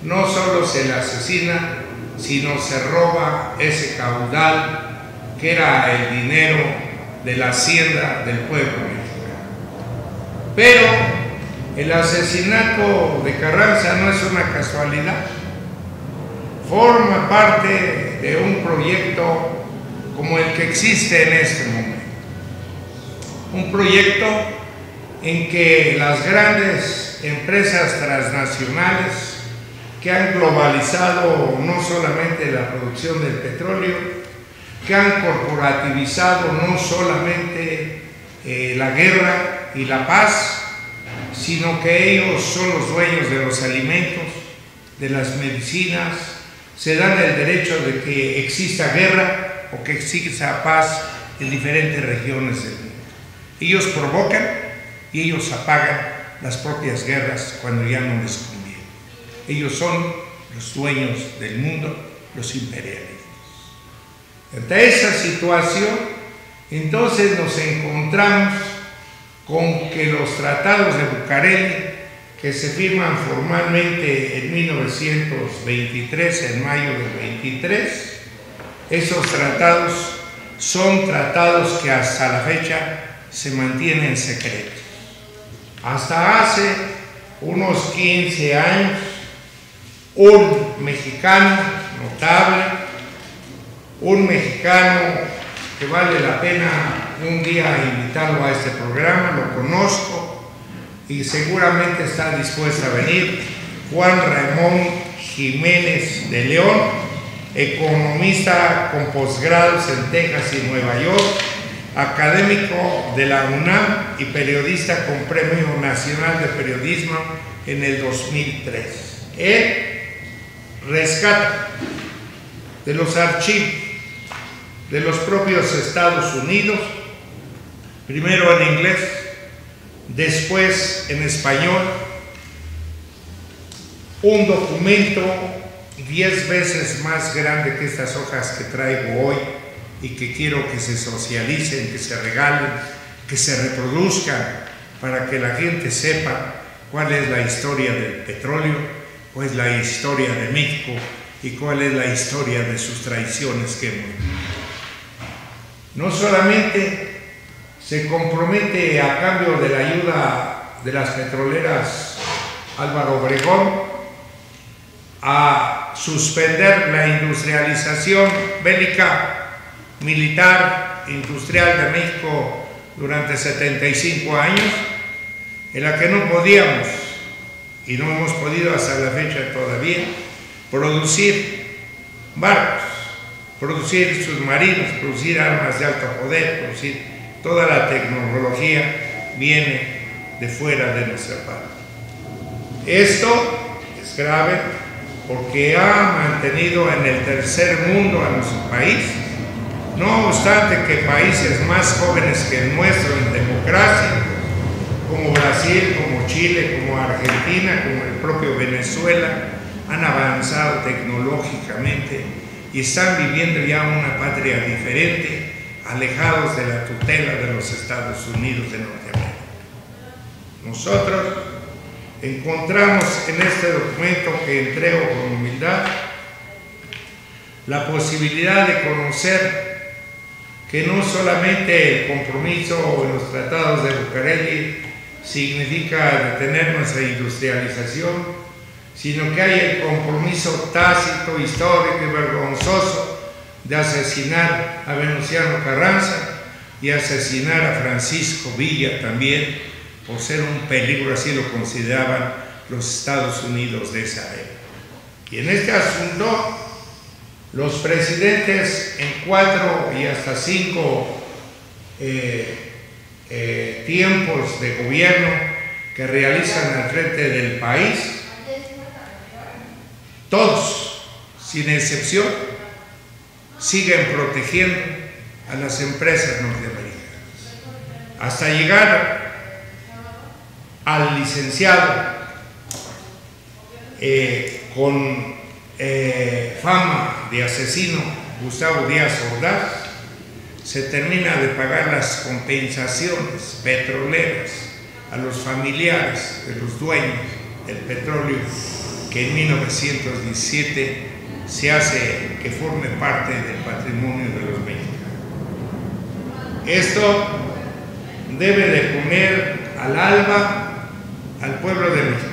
No solo se le asesina, sino se roba ese caudal que era el dinero de la hacienda del pueblo mexicano. Pero el asesinato de Carranza no es una casualidad, forma parte de un proyecto como el que existe en este momento. Un proyecto en que las grandes empresas transnacionales que han globalizado no solamente la producción del petróleo, que han corporativizado no solamente la guerra y la paz, sino que ellos son los dueños de los alimentos, de las medicinas, se dan el derecho de que exista guerra o que exista paz en diferentes regiones del mundo. Ellos provocan y ellos apagan las propias guerras cuando ya no les conviene. Ellos son los dueños del mundo, los imperialistas. Ante esa situación, entonces nos encontramos con que los tratados de Bucareli, que se firman formalmente en 1923, en mayo del 23, esos tratados son tratados que hasta la fecha se mantienen secretos. Hasta hace unos 15 años, un mexicano notable, un mexicano que vale la pena un día invitarlo a este programa, lo conozco y seguramente está dispuesto a venir, Juan Ramón Jiménez de León, economista con posgrados en Texas y Nueva York, académico de la UNAM y periodista con Premio Nacional de Periodismo en el 2003. Él rescata de los archivos de los propios Estados Unidos, primero en inglés, después en español, un documento 10 veces más grande que estas hojas que traigo hoy y que quiero que se socialicen, que se regalen, que se reproduzcan para que la gente sepa cuál es la historia del petróleo, cuál es la historia de México y cuál es la historia de sus traiciones que hemos vivido. no solamente se compromete a cambio de la ayuda de las petroleras Álvaro Obregón a suspender la industrialización bélica, militar, industrial de México durante 75 años, en la que no podíamos, y no hemos podido hasta la fecha todavía, producir barcos, producir submarinos, producir armas de alto poder, producir toda la tecnología viene de fuera de nuestra parte. Esto es grave porque ha mantenido en el tercer mundo a nuestro país, no obstante que países más jóvenes que el nuestro en democracia, como Brasil, como Chile, como Argentina, como el propio Venezuela, han avanzado tecnológicamente y están viviendo ya una patria diferente, alejados de la tutela de los Estados Unidos de Norteamérica. Nosotros encontramos en este documento que entrego con humildad la posibilidad de conocer que no solamente el compromiso en los tratados de Bucareli significa detener nuestra industrialización, sino que hay el compromiso tácito, histórico y vergonzoso de asesinar a Venustiano Carranza y asesinar a Francisco Villa también, por ser un peligro, así lo consideraban los Estados Unidos de esa época. Y en este asunto, los presidentes en 4 y hasta 5 tiempos de gobierno que realizan al frente del país, todos, sin excepción, siguen protegiendo a las empresas norteamericanas, hasta llegar al licenciado con fama de asesino Gustavo Díaz Ordaz. Se termina de pagar las compensaciones petroleras a los familiares de los dueños del petróleo que en 1917 se hace que forme parte del patrimonio de los mexicanos. Esto debe de poner al alba al pueblo de México.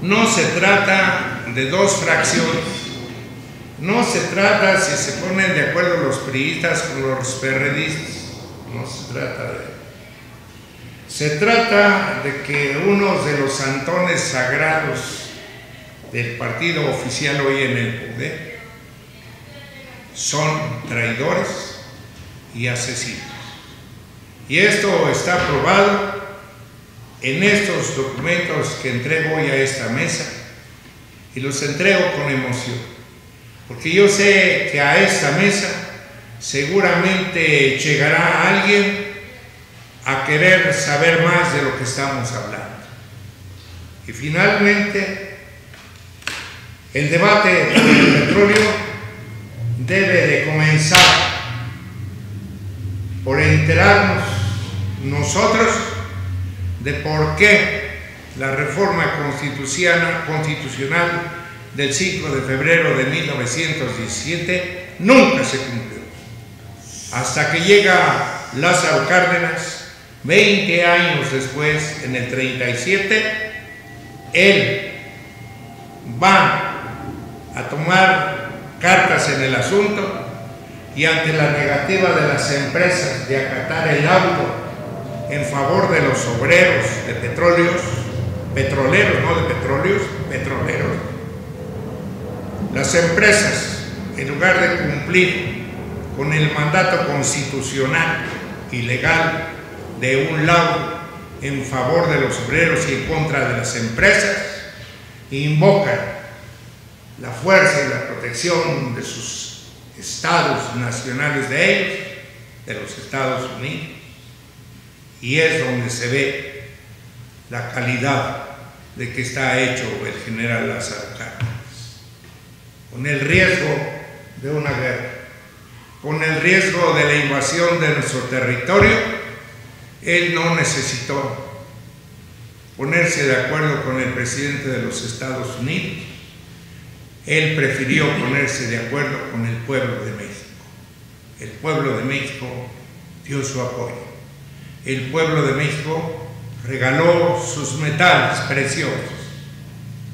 No se trata de dos fracciones, no se trata si se ponen de acuerdo los priistas con los perredistas, no se trata de eso. Se trata de que uno de los santones sagrados del partido oficial hoy en el poder son traidores y asesinos. Y esto está probado en estos documentos que entrego hoy a esta mesa, y los entrego con emoción, porque yo sé que a esta mesa seguramente llegará alguien a querer saber más de lo que estamos hablando. Y finalmente, el debate del petróleo debe de comenzar por enterarnos nosotros de por qué la reforma constitucional del 5 de febrero de 1917 nunca se cumplió. Hasta que llega Lázaro Cárdenas, 20 años después, en el 37, él va a tomar cartas en el asunto, y ante la negativa de las empresas de acatar el auto en favor de los obreros de petroleros, no de petróleos, petroleros, las empresas, en lugar de cumplir con el mandato constitucional y legal de un lado en favor de los obreros y en contra de las empresas, invocan la fuerza y la protección de sus estados nacionales de ellos, de los Estados Unidos, y es donde se ve la calidad de que está hecho el general Lázaro Cárdenas, con el riesgo de una guerra, con el riesgo de la invasión de nuestro territorio. Él no necesitó ponerse de acuerdo con el presidente de los Estados Unidos. Él prefirió ponerse de acuerdo con el pueblo de México. el pueblo de México dio su apoyo. El pueblo de México regaló sus metales preciosos.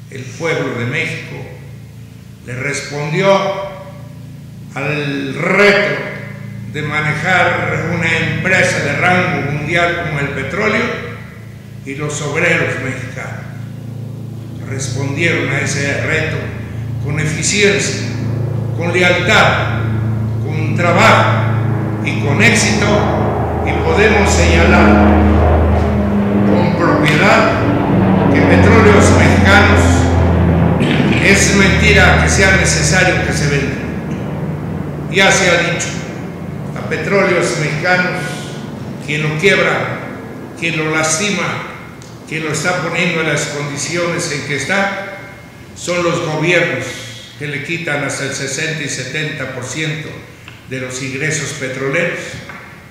El pueblo de México le respondió al reto de manejar una empresa de rango mundial como el petróleo, y los obreros mexicanos respondieron a ese reto con eficiencia, con lealtad, con trabajo y con éxito, y podemos señalar con propiedad que Petróleos Mexicanos es mentira que sea necesario que se venda. Ya se ha dicho, a Petróleos Mexicanos, quien lo quiebra, quien lo lastima, quien lo está poniendo en las condiciones en que está, son los gobiernos que le quitan hasta el 60 y 70% de los ingresos petroleros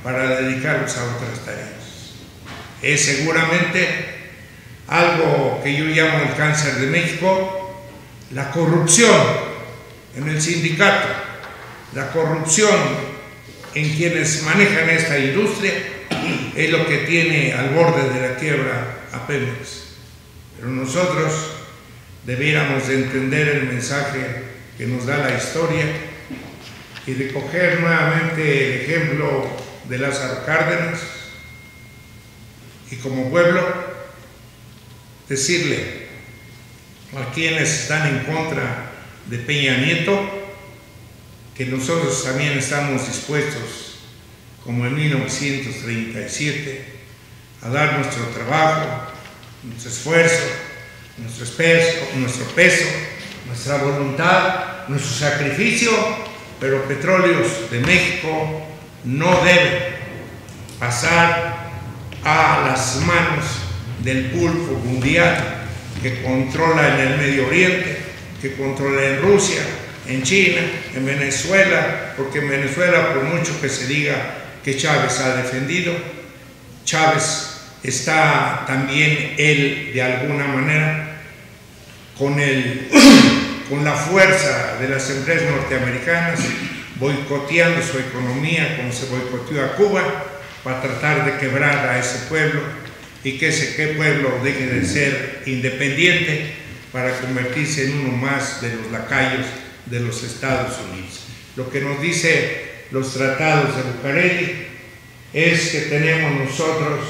para dedicarlos a otras tareas. Es seguramente algo que yo llamo el cáncer de México, la corrupción en el sindicato, la corrupción en quienes manejan esta industria, es lo que tiene al borde de la quiebra a Pemex. Pero nosotros debiéramos de entender el mensaje que nos da la historia y de coger nuevamente el ejemplo de Lázaro Cárdenas y como pueblo decirle a quienes están en contra de Peña Nieto que nosotros también estamos dispuestos, como en 1937, a dar nuestro trabajo, nuestro esfuerzo, nuestro peso, nuestra voluntad, nuestro sacrificio, pero Petróleos de México no debe pasar a las manos del pulpo mundial que controla en el Medio Oriente, que controla en Rusia, en China, en Venezuela, porque en Venezuela, por mucho que se diga que Chávez ha defendido, Chávez está también él de alguna manera con la fuerza de las empresas norteamericanas boicoteando su economía como se boicoteó a Cuba para tratar de quebrar a ese pueblo y que ese pueblo deje de ser independiente para convertirse en uno más de los lacayos de los Estados Unidos. Lo que nos dice los tratados de Bucareli es que tenemos nosotros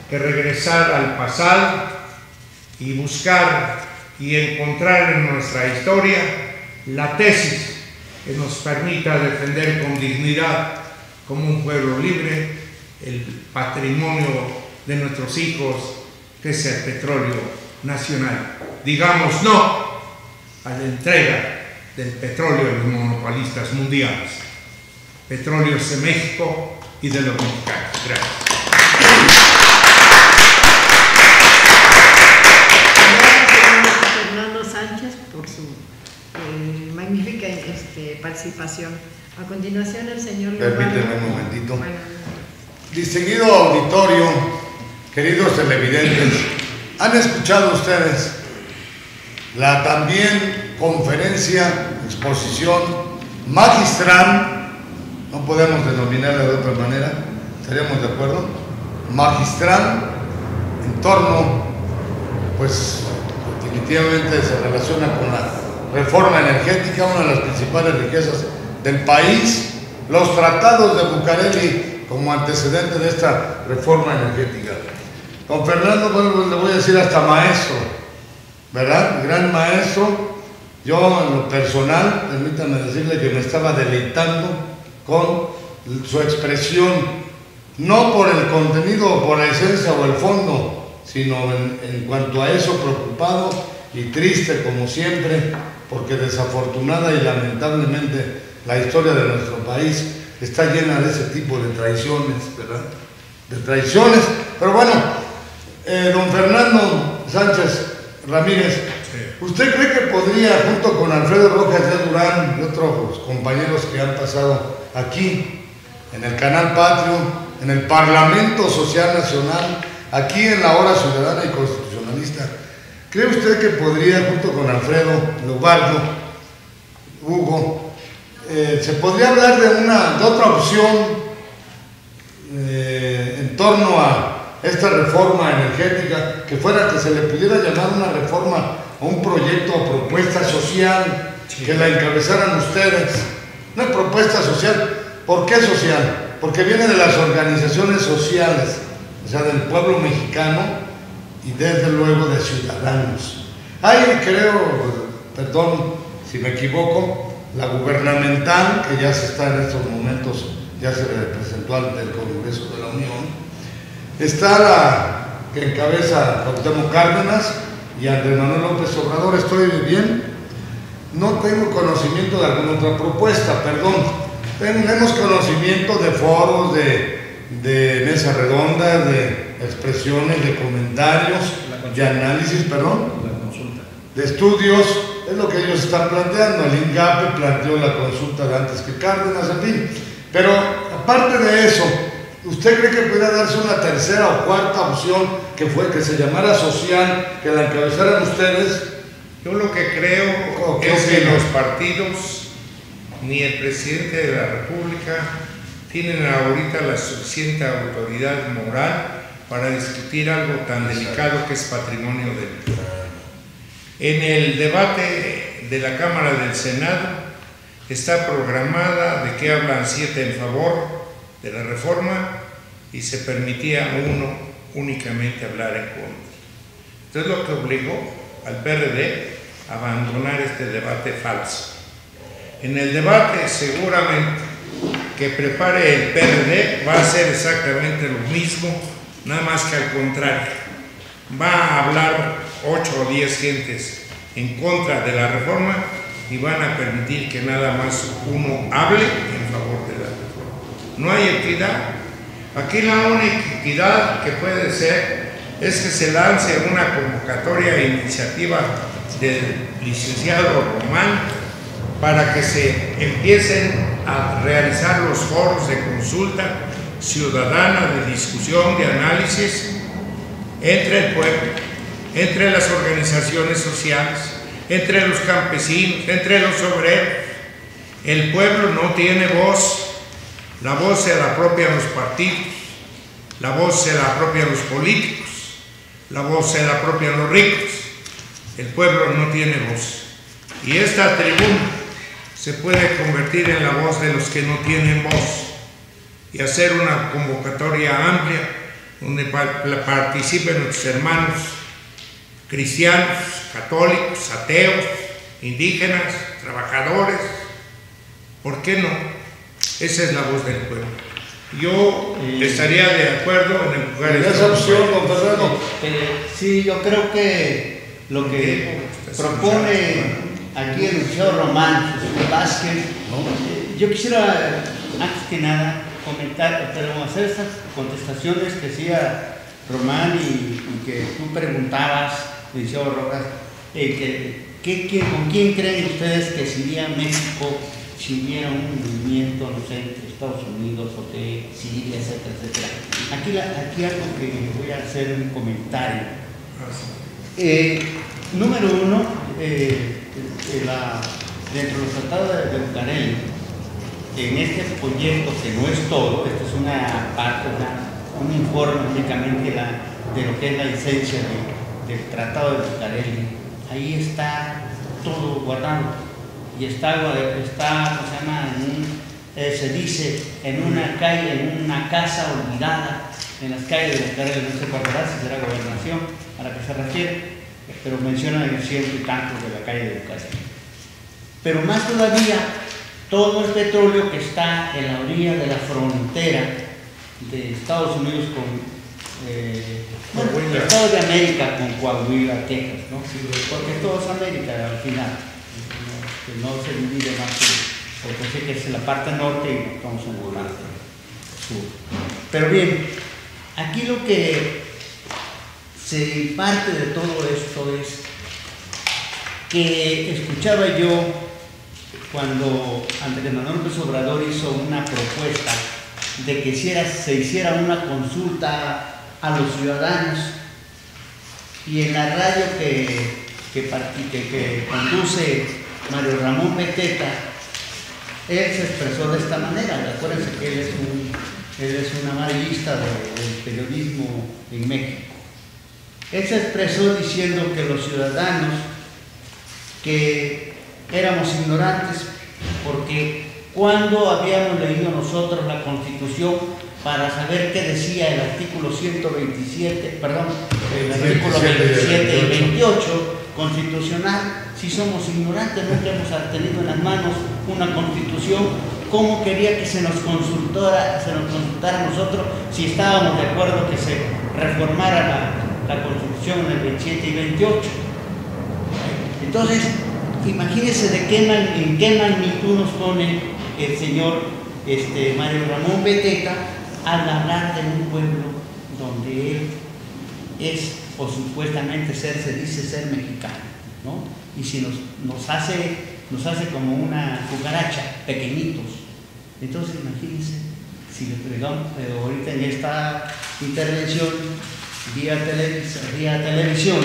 que regresar al pasado y buscar y encontrar en nuestra historia la tesis que nos permita defender con dignidad como un pueblo libre el patrimonio de nuestros hijos, que es el petróleo nacional. Digamos no a la entrega del petróleo de los monopolistas mundiales. Petróleos de México y de los mexicanos. Gracias. Gracias, Fernando Sánchez, por su magnífica participación. A continuación, el señor Leobardo. Permíteme un momentito. Bueno, Distinguido auditorio, queridos televidentes, ¿han escuchado ustedes la también conferencia, exposición magistral? No podemos denominarla de otra manera, ¿estaríamos de acuerdo? Magistral, en torno, pues definitivamente se relaciona con la reforma energética, una de las principales riquezas del país, los tratados de Bucareli como antecedente de esta reforma energética. Don Fernando, bueno, le voy a decir hasta maestro, ¿verdad? Gran maestro. Yo en lo personal, permítame decirle que me estaba deleitando con su expresión, no por el contenido o por la esencia o el fondo, sino en cuanto a eso, preocupado y triste como siempre, porque desafortunada y lamentablemente la historia de nuestro país está llena de ese tipo de traiciones, ¿verdad? De traiciones. Pero bueno, don Fernando Sánchez Ramírez, ¿usted cree que podría, junto con Alfredo Rojas de Durán y otros compañeros que han pasado aquí, en el Canal Patrio, en el Parlamento Social Nacional, aquí en la Hora Ciudadana y Constitucionalista, cree usted que podría, junto con Alfredo, Leobardo, Hugo, se podría hablar de otra opción en torno a esta reforma energética, que fuera que se le pudiera llamar una reforma o un proyecto o propuesta social, que la encabezaran ustedes. Una propuesta social. ¿Por qué social? Porque viene de las organizaciones sociales, o sea, del pueblo mexicano y desde luego de ciudadanos. Hay, creo, perdón si me equivoco, la gubernamental, que ya se está en estos momentos, ya se presentó ante el Congreso de la Unión. Está la que encabeza Cuauhtémoc Cárdenas y Andrés Manuel López Obrador. ¿Estoy bien? No tengo conocimiento de alguna otra propuesta, perdón. Tenemos conocimiento de foros, de mesas redondas, de expresiones, de comentarios, de análisis, perdón, de estudios. Es lo que ellos están planteando. El INGAPE planteó la consulta de antes que Cárdenas, en fin. Pero aparte de eso, ¿usted cree que pudiera darse una tercera o cuarta opción que se llamara social, que la encabezaran ustedes? Yo lo que creo es que los partidos ni el presidente de la República tienen ahorita la suficiente autoridad moral para discutir algo tan delicado que es patrimonio del pueblo. En el debate de la Cámara del Senado está programada de que hablan 7 en favor de la reforma y se permitía uno únicamente hablar en contra. Entonces lo que obligó al PRD a abandonar este debate falso. En el debate seguramente que prepare el PRD va a ser exactamente lo mismo, nada más que al contrario. Va a hablar 8 o 10 gentes en contra de la reforma y van a permitir que nada más uno hable en favor de la reforma. No hay equidad. Aquí la única equidad que puede ser es que se lance una convocatoria e iniciativa del licenciado Román para que se empiecen a realizar los foros de consulta ciudadana, de discusión, de análisis entre el pueblo, entre las organizaciones sociales, entre los campesinos, entre los obreros. El pueblo no tiene voz, la voz se la apropian los partidos, la voz se la apropian los políticos, la voz se la apropian los ricos. El pueblo no tiene voz. Y esta tribuna se puede convertir en la voz de los que no tienen voz y hacer una convocatoria amplia donde participen nuestros hermanos cristianos, católicos, ateos, indígenas, trabajadores. ¿Por qué no? Esa es la voz del pueblo. Yo estaría de acuerdo en empujar esa opción, don Fernando. Sí, yo creo que lo que propone aquí el licenciado Román Vázquez, yo quisiera antes que nada comentar, pero hacer estas contestaciones que hacía Román y que tú preguntabas, licenciado Rojas, ¿con quién creen ustedes que sería México si hubiera un movimiento, no sé, entre Estados Unidos o de Siria, etcétera, etcétera? Aquí algo que voy a hacer un comentario. Número uno, dentro de los tratados de Bucareli, en este proyecto, que no es todo, esto es una parte, un informe únicamente de lo que es la esencia del tratado de Bucareli. Ahí está todo guardado y está ¿cómo se llama? Se dice en una calle, en una casa olvidada, en las calles de Bucareli, no sé cuál si será gobernación a la que se refiere, pero mencionan el 100 y tantos de la calle de Bucareli. Pero más todavía, todo el petróleo que está en la orilla de la frontera de Estados Unidos con el Estado de América con Coahuila, Texas, ¿no? Porque todo es América al final, que no se divide más porque sé que es la parte norte y estamos en la parte sur. Pero bien, aquí lo que se parte de todo esto es que escuchaba yo cuando Andrés Manuel López Obrador hizo una propuesta de que se hiciera una consulta a los ciudadanos, y en la radio que conduce Mario Ramón Beteta él se expresó de esta manera. Acuérdense que él es un amarillista del periodismo en México. Él se expresó diciendo que los ciudadanos que éramos ignorantes porque cuando habíamos leído nosotros la Constitución para saber qué decía el artículo 127, perdón, el artículo 27 y 28 constitucional, si somos ignorantes, nunca hemos tenido en las manos una Constitución, ¿cómo quería que se nos consultara a nosotros si estábamos de acuerdo que se reformara la Constitución en el 27 y 28? Entonces, imagínense en qué magnitud nos pone el señor Mario Ramón Beteta al hablar de un pueblo donde él es, o supuestamente se dice ser mexicano, ¿no? Y si nos hace como una cucaracha, pequeñitos. Entonces, imagínense, si le pegamos ahorita en esta intervención vía televisión,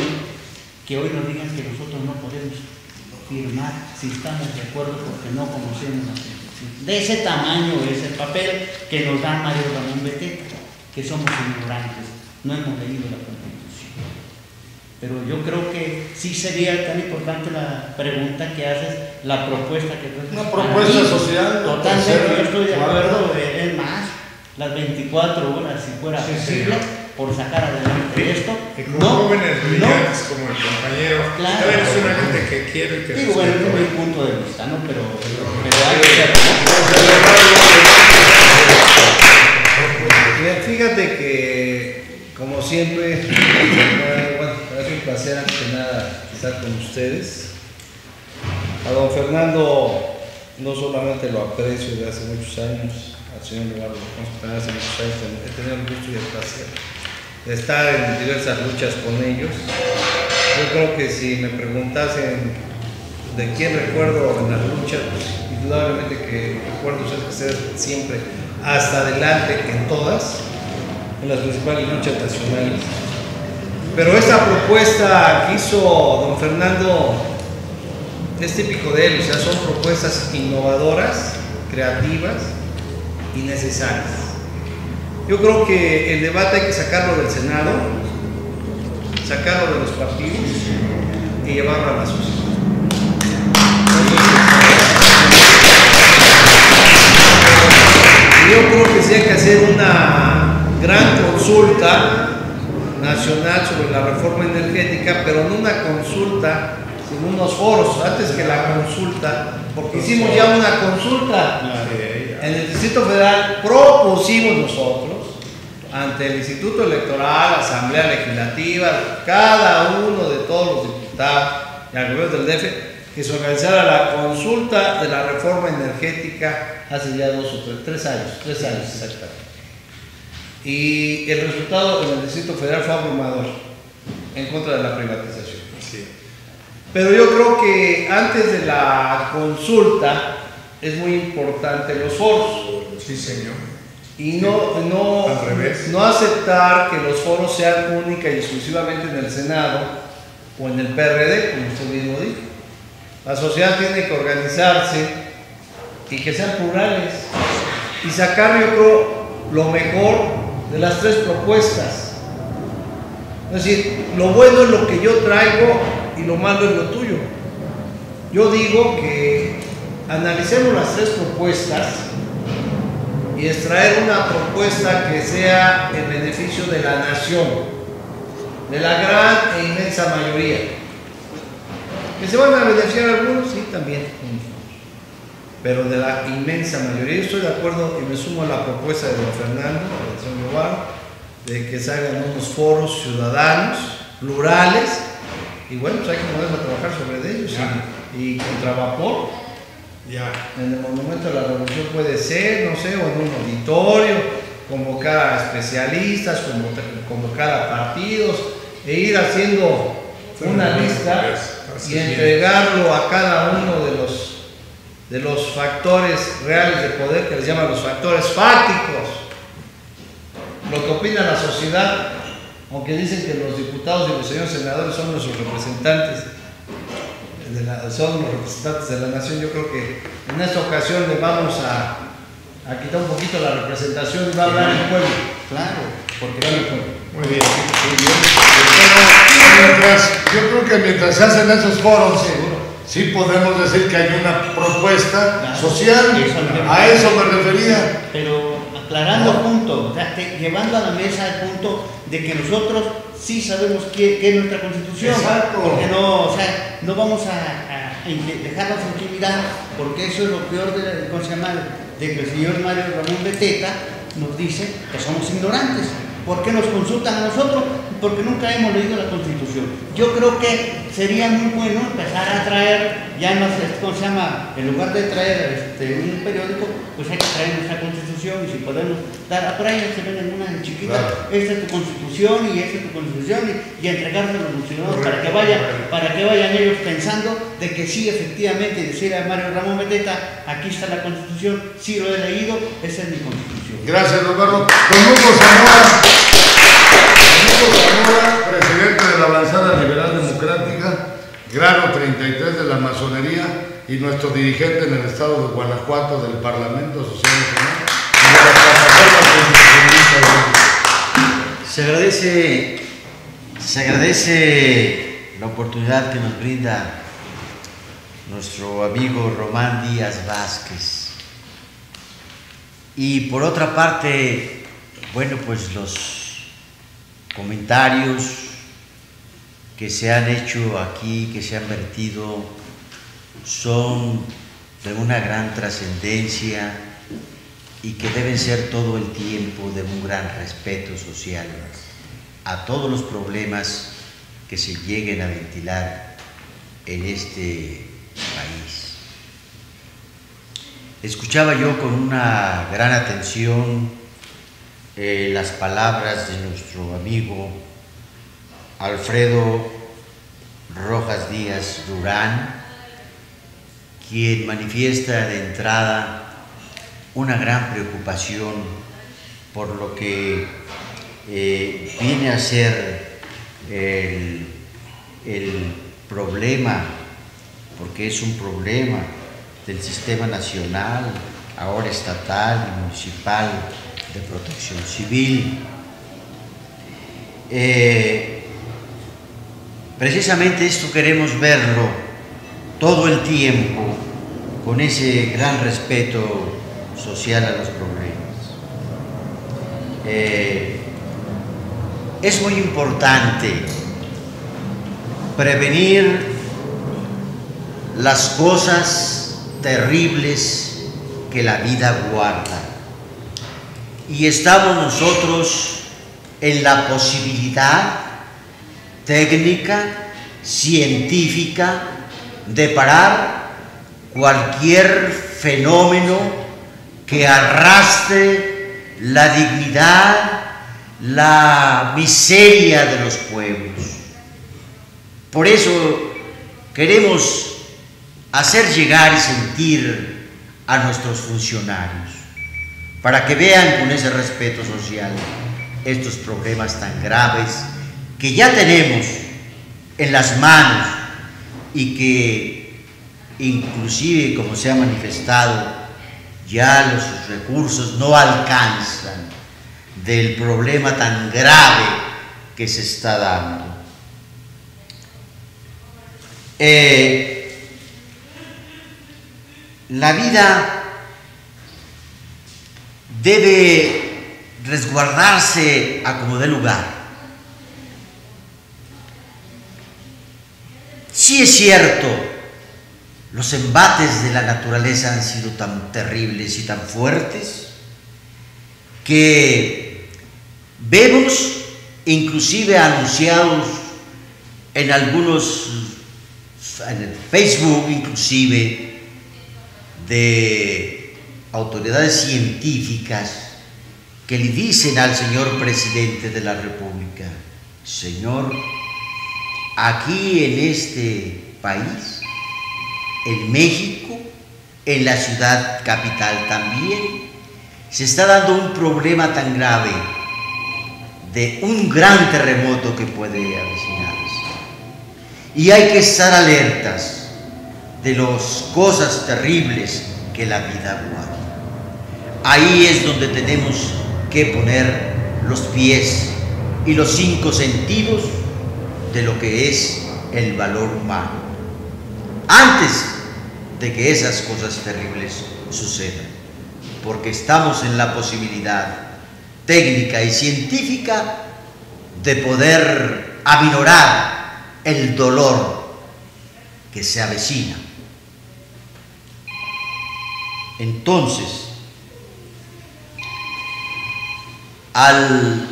que hoy nos digan que nosotros no podemos firmar si estamos de acuerdo porque no conocemos la Constitución. De ese tamaño es el papel que nos da Mario Ramón Beteta, que somos ignorantes, no hemos leído la Constitución. Pero yo creo que sí sería tan importante la pregunta que haces, la propuesta que tú haces. Una propuesta social. Totalmente, yo estoy de acuerdo, es más, las 24 horas si fuera posible. Por sacar adelante esto. Y con jóvenes brillantes como el compañero, claro, también es una gente que quiero y que digo, bueno, es mi punto de vista, ¿no? Pero hay que ser. Fíjate que, como siempre, bueno, es un placer antes que nada estar con ustedes. A don Fernando no solamente lo aprecio desde hace muchos años, al señor Leonardo también hace muchos años, he tenido el gusto y el placer de estar en diversas luchas con ellos. Yo creo que si me preguntasen de quién recuerdo en las luchas, pues indudablemente que recuerdo ser siempre hasta adelante en todas, en las principales luchas nacionales. Pero esta propuesta que hizo don Fernando es típico de él, o sea, son propuestas innovadoras, creativas y necesarias. Yo creo que el debate hay que sacarlo del Senado, sacarlo de los partidos y llevarlo a la sociedad. Yo creo que sí hay que hacer una gran consulta nacional sobre la reforma energética, pero no una consulta, sino unos foros, antes que la consulta, porque hicimos ya una consulta. En el Distrito Federal propusimos nosotros, ante el Instituto Electoral, Asamblea Legislativa, cada uno de todos los diputados y al gobierno del DF, que se organizara la consulta de la reforma energética hace ya 2 o 3 años exactamente. Y el resultado en el Distrito Federal fue abrumador, en contra de la privatización. Sí. Pero yo creo que antes de la consulta es muy importante los foros. Sí, señor. Y no aceptar que los foros sean única y exclusivamente en el Senado o en el PRD, como usted mismo dijo. La sociedad tiene que organizarse y que sean plurales y sacar, yo creo, lo mejor de las 3 propuestas. Es decir, lo bueno es lo que yo traigo y lo malo es lo tuyo. Yo digo que analicemos las 3 propuestas y extraer una propuesta que sea en beneficio de la nación, de la gran e inmensa mayoría. ¿Que se van a beneficiar algunos? Sí, también. Pero de la inmensa mayoría. Yo estoy de acuerdo y me sumo a la propuesta de don Fernando, del señor Guevara, de que salgan unos foros ciudadanos, plurales, y bueno, pues hay que ponernos a trabajar sobre ellos y contra vapor. Ya. En el Monumento de la Revolución puede ser, no sé, o en un auditorio, convocar a especialistas, convocar a partidos e ir haciendo una lista y entregarlo a cada uno de los factores reales de poder, que les llaman los factores fácticos. Lo que opina la sociedad, aunque dicen que los diputados y los señores senadores son nuestros representantes son los representantes de la nación. Yo creo que en esta ocasión le vamos a quitar un poquito la representación y va a hablar el pueblo. Claro, porque Habla el pueblo. Muy bien. Yo creo que mientras se hacen esos foros, sí podemos decir que hay una propuesta social. A eso me refería. Pero aclarando el punto, o sea, llevando a la mesa el punto de que nosotros sí sabemos qué es nuestra Constitución. Exacto. Porque no, o sea, no vamos a dejarnos intimidar, porque eso es lo peor de, ¿cómo se llama?, de que el señor Mario Ramón Beteta nos dice que somos ignorantes. ¿Por qué nos consultan a nosotros? Porque nunca hemos leído la Constitución. Yo creo que sería muy bueno empezar a traer, ya no sé cómo se llama, en lugar de traer un periódico, pues hay que traer nuestra Constitución, y si podemos dar, por ahí se ven en una chiquita, claro, esta es tu Constitución y esta es tu Constitución, y entregárselo a los ciudadanos para que vayan ellos pensando de que sí, efectivamente, decir a Mario Ramón Beteta, aquí está la Constitución, sí lo he leído, esa es mi Constitución. Gracias, Roberto. Don Hugo Zamora, presidente de la Avanzada Liberal Democrática, grado 33 de la Masonería y nuestro dirigente en el estado de Guanajuato del Parlamento Social Nacional y de la plataforma. Se agradece la oportunidad que nos brinda nuestro amigo Román Díaz Vázquez. Y por otra parte, bueno, pues los comentarios que se han hecho aquí, que se han vertido, son de una gran trascendencia y que deben ser todo el tiempo de un gran respeto social a todos los problemas que se lleguen a ventilar en este país. Escuchaba yo con una gran atención las palabras de nuestro amigo Alfredo Rojas Díaz Durán, quien manifiesta de entrada una gran preocupación por lo que viene a ser el problema, porque es un problema del sistema nacional, ahora estatal y municipal, de protección civil. Precisamente esto queremos verlo todo el tiempo con ese gran respeto social a los problemas. Es muy importante prevenir las cosas terribles que la vida guarda, y estamos nosotros en la posibilidad técnica, científica, de parar cualquier fenómeno que arrastre la dignidad, la miseria de los pueblos. Por eso queremos hacer llegar y sentir a nuestros funcionarios, para que vean con ese respeto social estos problemas tan graves que ya tenemos en las manos y que inclusive, como se ha manifestado, ya los recursos no alcanzan del problema tan grave que se está dando. La vida debe resguardarse a como dé lugar. Sí es cierto, los embates de la naturaleza han sido tan terribles y tan fuertes que vemos inclusive anunciados en algunos, en el Facebook inclusive, de autoridades científicas que le dicen al señor presidente de la República: señor, aquí en este país, en México, en la ciudad capital también, se está dando un problema tan grave de un gran terremoto que puede avecinarse. Y hay que estar alertas, de las cosas terribles que la vida guarda. Ahí es donde tenemos que poner los pies y los 5 sentidos de lo que es el valor humano, antes de que esas cosas terribles sucedan, porque estamos en la posibilidad técnica y científica de poder aminorar el dolor que se avecina. Entonces, al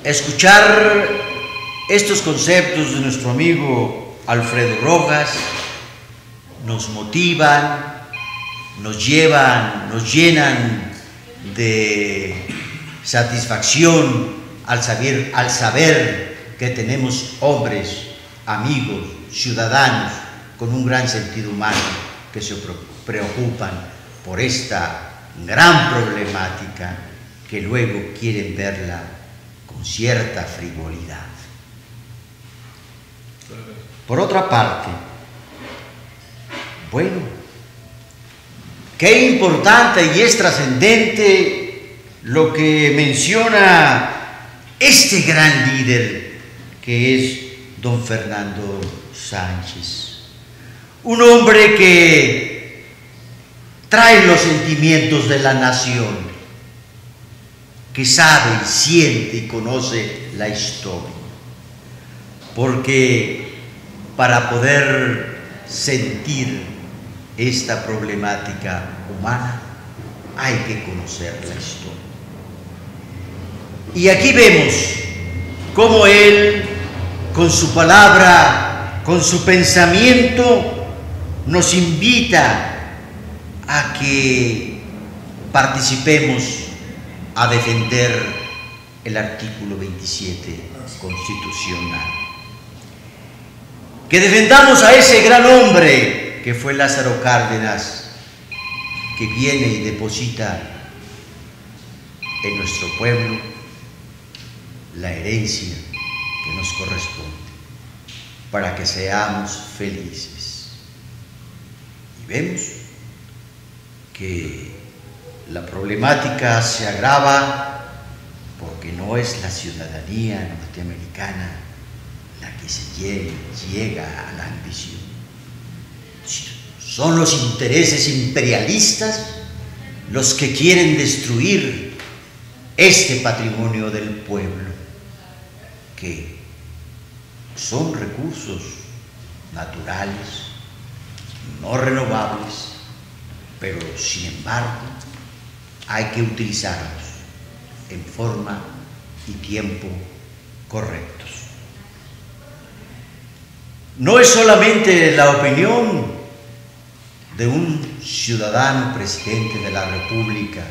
escuchar estos conceptos de nuestro amigo Alfredo Rojas, nos motivan, nos llevan, nos llenan de satisfacción al saber que tenemos hombres, amigos, ciudadanos con un gran sentido humano que se preocupan por esta gran problemática que luego quieren verla con cierta frivolidad. Por otra parte, bueno, qué importante y es trascendente lo que menciona este gran líder que es don Fernando Sánchez, un hombre que trae los sentimientos de la nación, que sabe, siente y conoce la historia, porque para poder sentir esta problemática humana hay que conocer la historia. Y aquí vemos cómo él, con su palabra, con su pensamiento, nos invita a que participemos a defender el artículo 27 constitucional. Que defendamos a ese gran hombre que fue Lázaro Cárdenas, que viene y deposita en nuestro pueblo la herencia que nos corresponde para que seamos felices. Y vemos que la problemática se agrava porque no es la ciudadanía norteamericana la que se llega a la ambición. Son los intereses imperialistas los que quieren destruir este patrimonio del pueblo, que son recursos naturales, no renovables, pero sin embargo hay que utilizarlos en forma y tiempo correctos. No es solamente la opinión de un ciudadano presidente de la República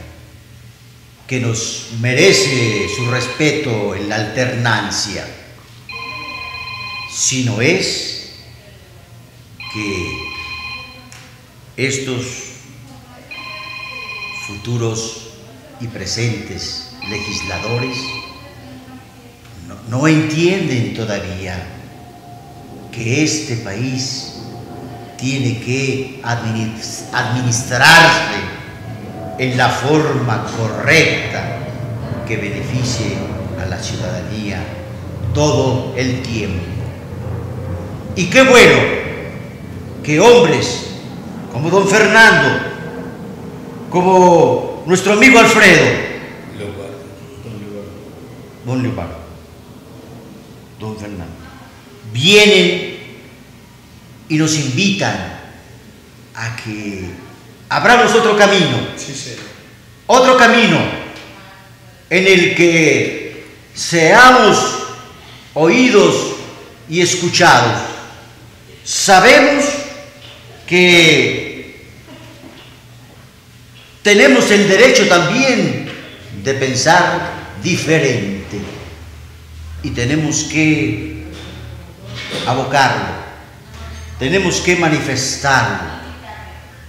que nos merece su respeto en la alternancia, sino es que estos futuros y presentes legisladores no entienden todavía que este país tiene que administrarse en la forma correcta que beneficie a la ciudadanía todo el tiempo. Y qué bueno que hombres como don Fernando, como nuestro amigo Alfredo, don Fernando, vienen y nos invitan a que abramos otro camino, otro camino en el que seamos oídos y escuchados. Sabemos que tenemos el derecho también de pensar diferente y tenemos que abocarlo, tenemos que manifestarlo,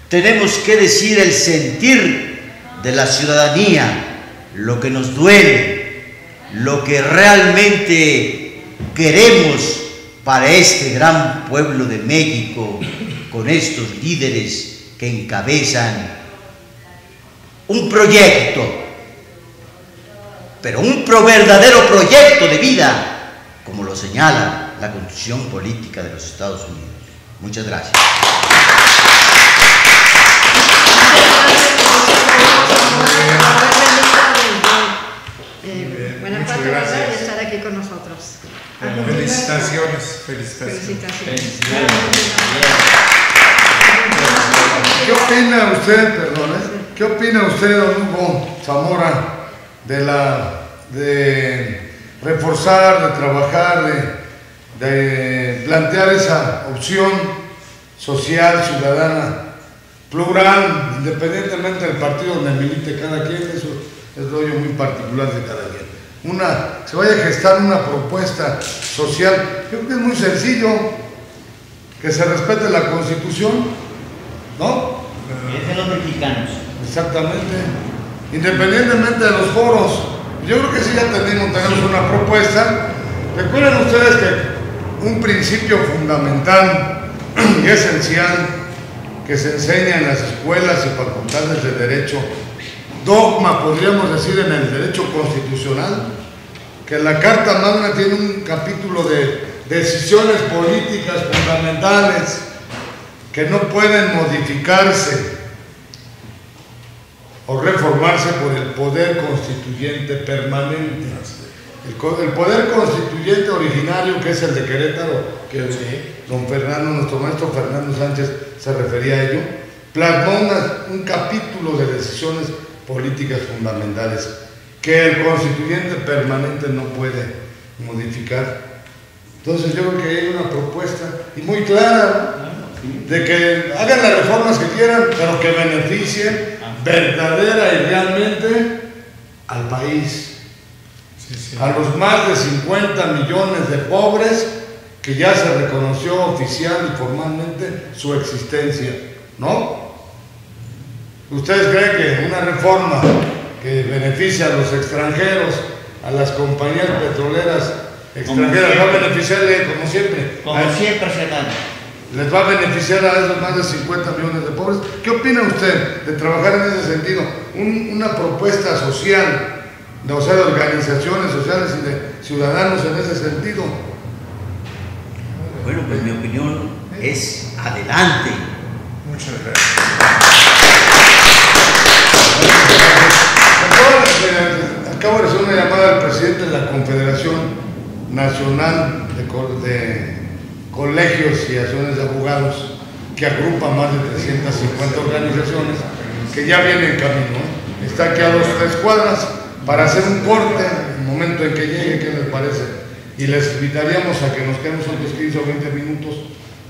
tenemos que decir el sentir de la ciudadanía, lo que nos duele, lo que realmente queremos para este gran pueblo de México, con estos líderes que encabezan un proyecto, pero un verdadero proyecto de vida, como lo señala la Constitución Política de los Estados Unidos. Muchas gracias. Buenas Muchas tardes gracias. y estar aquí con nosotros. Felicitaciones. ¿Qué opina usted, qué opina usted, don Hugo Zamora, de reforzar, de trabajar, de plantear esa opción social, ciudadana, plural, independientemente del partido donde milite cada quien? Eso es rollo muy particular de cada quien. Se vaya a gestar una propuesta social. Yo creo que es muy sencillo, que se respete la Constitución, ¿no? Es de los mexicanos. Exactamente. Independientemente de los foros. Yo creo que sí ya tenemos una propuesta. Recuerden ustedes que un principio fundamental y esencial que se enseña en las escuelas y facultades de derecho, dogma, podríamos decir, en el derecho constitucional, que la Carta Magna tiene un capítulo de decisiones políticas fundamentales que no pueden modificarse o reformarse por el poder constituyente permanente. El poder constituyente originario, que es el de Querétaro, que don Fernando, nuestro maestro Fernando Sánchez se refería a ello, plasmó un capítulo de decisiones políticas fundamentales que el constituyente permanente no puede modificar. Entonces yo creo que hay una propuesta y muy clara de que hagan las reformas que quieran, pero que beneficien verdadera y realmente al país, a los más de 50 millones de pobres que ya se reconoció oficial y formalmente su existencia, ¿no? ¿Ustedes creen que una reforma que beneficia a los extranjeros, a las compañías petroleras extranjeras, va a beneficiarle como siempre? Como siempre se da. ¿Les va a beneficiar a esos más de 50 millones de pobres? ¿Qué opina usted de trabajar en ese sentido? Una propuesta social, o sea, de organizaciones sociales y de ciudadanos en ese sentido. Bueno, pues mi opinión es adelante. Muchas gracias. Acabo de hacer una llamada al presidente de la Confederación Nacional de Colegios y Asociaciones de Abogados, que agrupa más de 350 organizaciones, que ya viene en camino. Está aquí a 2-3 cuadras para hacer un corte en el momento en que llegue. ¿Qué les parece? Y les invitaríamos a que nos quedemos otros 15 o 20 minutos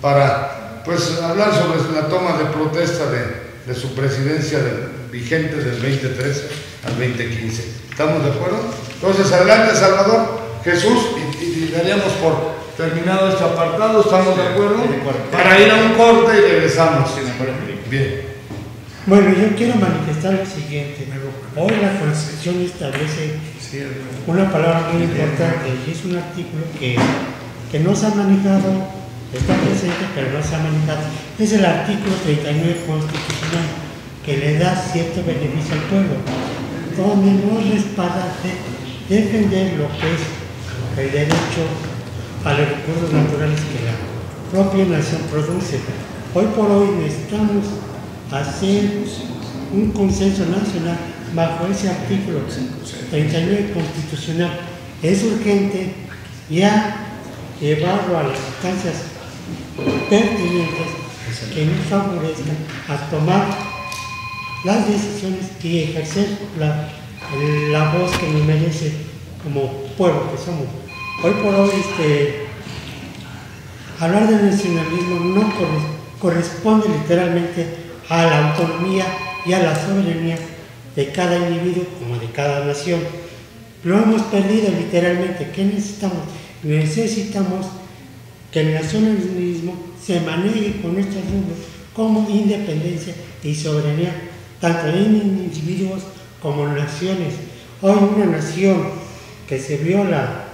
para hablar sobre la toma de protesta de su presidencia vigente del 2013 al 2015. ¿Estamos de acuerdo? Entonces, adelante, Salvador, Jesús, y daríamos por terminado este apartado. ¿Estamos de acuerdo? Para ir a un corte y regresamos. Bien. Bueno, yo quiero manifestar lo siguiente. Hoy la Constitución establece una palabra muy importante y es un artículo que no se ha manejado, está presente pero no se ha manejado. Es el artículo 39 constitucional, que le da cierto beneficio al pueblo, donde nos respalda defender lo que es el derecho a los recursos naturales que la propia nación produce. Hoy por hoy necesitamos hacer un consenso nacional bajo ese artículo 39 constitucional. Es urgente ya llevarlo a las instancias pertinentes que nos favorezcan a tomar las decisiones y ejercer la voz que nos merece como pueblo que somos. Hoy por hoy hablar de nacionalismo no corresponde literalmente a la autonomía y a la soberanía de cada individuo como de cada nación. Lo hemos perdido literalmente. ¿Qué necesitamos? Necesitamos que el nacionalismo se maneje con estos rubros como independencia y soberanía, tanto en individuos como en naciones. Hoy una nación que se viola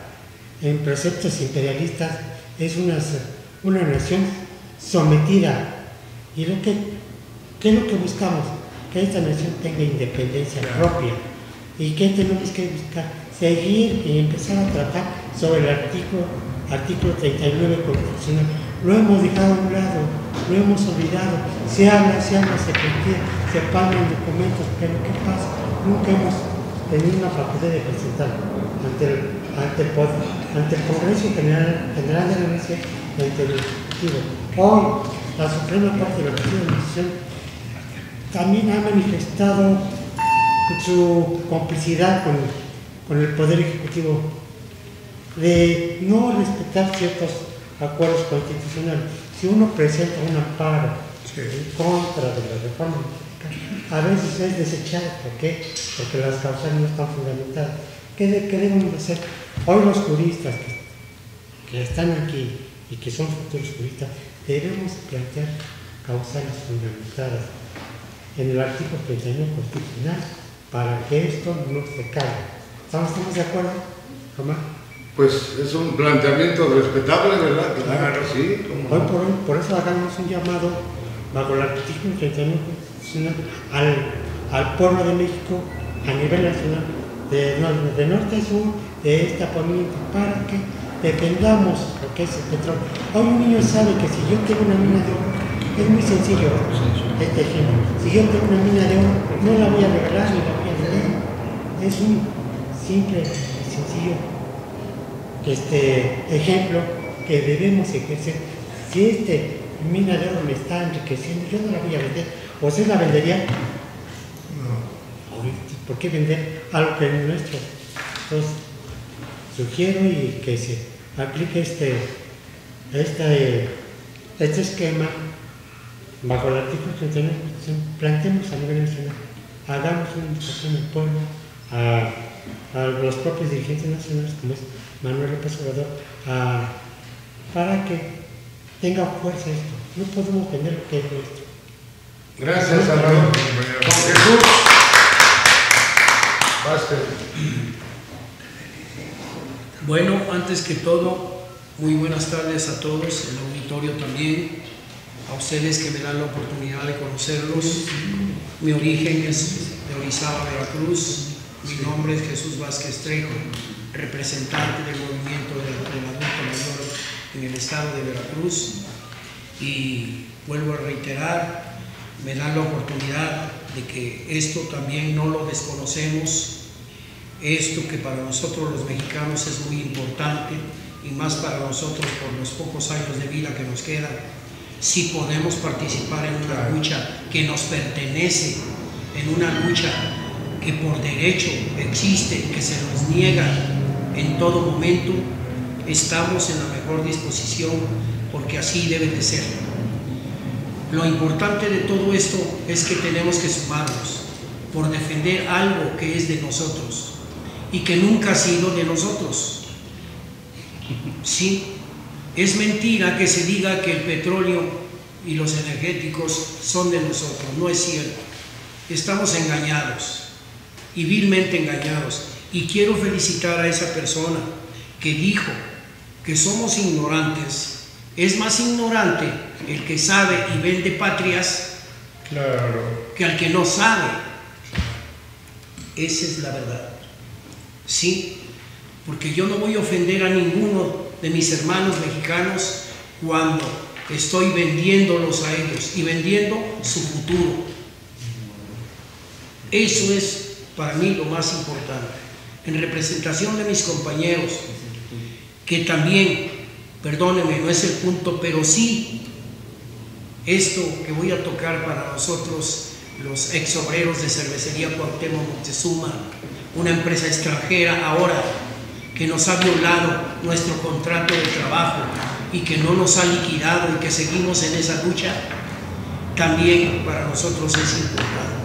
en preceptos imperialistas es una nación sometida. ¿Y qué es lo que buscamos? Que esta nación tenga independencia propia. ¿Y qué tenemos que buscar? Seguir y empezar a tratar sobre el artículo 39 constitucional. Lo hemos dejado a un lado, lo hemos olvidado. Se habla, se cuestiona, se pagan documentos, pero ¿qué pasa? Nunca hemos tenido una facultad de presentar ante el Congreso General de la Nación y ante el Ejecutivo. Hoy, la Suprema Corte de la Nación también ha manifestado su complicidad con el Poder Ejecutivo de no respetar ciertos acuerdos constitucionales. Si uno presenta un amparo en contra de la reforma, a veces es desechado. ¿Por qué? Porque las causas no están fundamentadas. ¿Qué debemos hacer? Hoy los juristas que están aquí y que son futuros juristas, debemos plantear causales fundamentadas en el artículo 39 constitucional para que esto no se caiga. ¿Estamos de acuerdo, Román? Pues es un planteamiento respetable, ¿verdad? Claro, sí. Hoy por eso hagamos un llamado bajo el artículo 39 constitucional al pueblo de México a nivel nacional, de norte a sur, de esta poniente, para que dependamos lo que es el petróleo. Hoy un niño sabe que si yo tengo una mina de oro, es muy sencillo este ejemplo. Si yo tengo una mina de oro, no la voy a regalar ni la voy a vender. Es un simple y sencillo ejemplo que debemos ejercer. Si mina de oro me está enriqueciendo, yo no la voy a vender. ¿O se la vendería? No. ¿Por qué vender algo que no es nuestro? Entonces, sugiero y que se aplique este esquema bajo el artículo 39. Planteemos a nivel nacional, hagamos una invitación al pueblo, a los propios dirigentes nacionales, como es Manuel López Obrador, para que tenga fuerza esto. No podemos vender lo que es nuestro. Gracias, Salvador. Don Jesús Vázquez. Bueno, antes que todo, muy buenas tardes a todos, el auditorio también, a ustedes que me dan la oportunidad de conocerlos. Mi origen es de Orizaba, Veracruz. Mi nombre es Jesús Vázquez Trejo, representante del movimiento del adulto mayor en el estado de Veracruz. Y vuelvo a reiterar, me dan la oportunidad de que esto también no lo desconocemos. Esto que para nosotros los mexicanos es muy importante, y más para nosotros por los pocos años de vida que nos quedan, si podemos participar en una lucha que nos pertenece, en una lucha que por derecho existe, que se nos niega en todo momento, estamos en la mejor disposición, porque así debe de ser. Lo importante de todo esto es que tenemos que sumarnos por defender algo que es de nosotros y que nunca ha sido de nosotros. Sí, es mentira que se diga que el petróleo y los energéticos son de nosotros, no es cierto. Estamos engañados y vilmente engañados, y quiero felicitar a esa persona que dijo que somos ignorantes. Es más ignorante el que sabe y vende patrias que al que no sabe. Esa es la verdad. Sí, porque yo no voy a ofender a ninguno de mis hermanos mexicanos cuando estoy vendiéndolos a ellos y vendiendo su futuro. Eso es para mí lo más importante. En representación de mis compañeros, que también, perdónenme, no es el punto, pero sí, esto que voy a tocar para nosotros, los ex obreros de Cervecería Cuauhtémoc Moctezuma, una empresa extranjera ahora que nos ha violado nuestro contrato de trabajo y que no nos ha liquidado y que seguimos en esa lucha, también para nosotros es importante.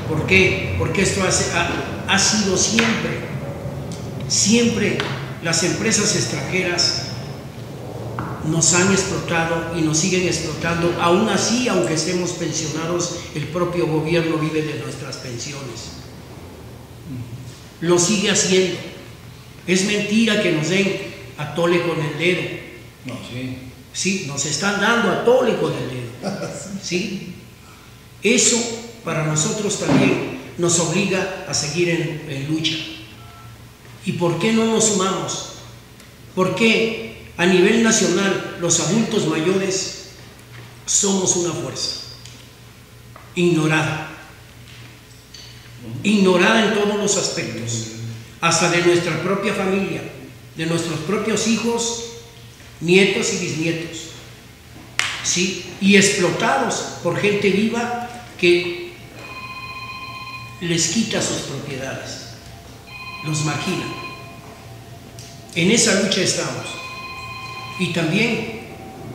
¿Por qué? Porque esto ha sido siempre las empresas extranjeras nos han explotado y nos siguen explotando. Aún así, aunque estemos pensionados, el propio gobierno vive de nuestras pensiones. Lo sigue haciendo. Es mentira que nos den a tole con el dedo. No, sí. Sí, nos están dando a tole con el dedo. ¿Sí? Eso para nosotros también nos obliga a seguir en lucha. ¿Y por qué no nos sumamos? ¿Por qué a nivel nacional los adultos mayores somos una fuerza ignorada? Ignorada en todos los aspectos, hasta de nuestra propia familia, de nuestros propios hijos, nietos y bisnietos, ¿sí? Y explotados por gente viva que les quita sus propiedades, los margina. En esa lucha estamos. Y también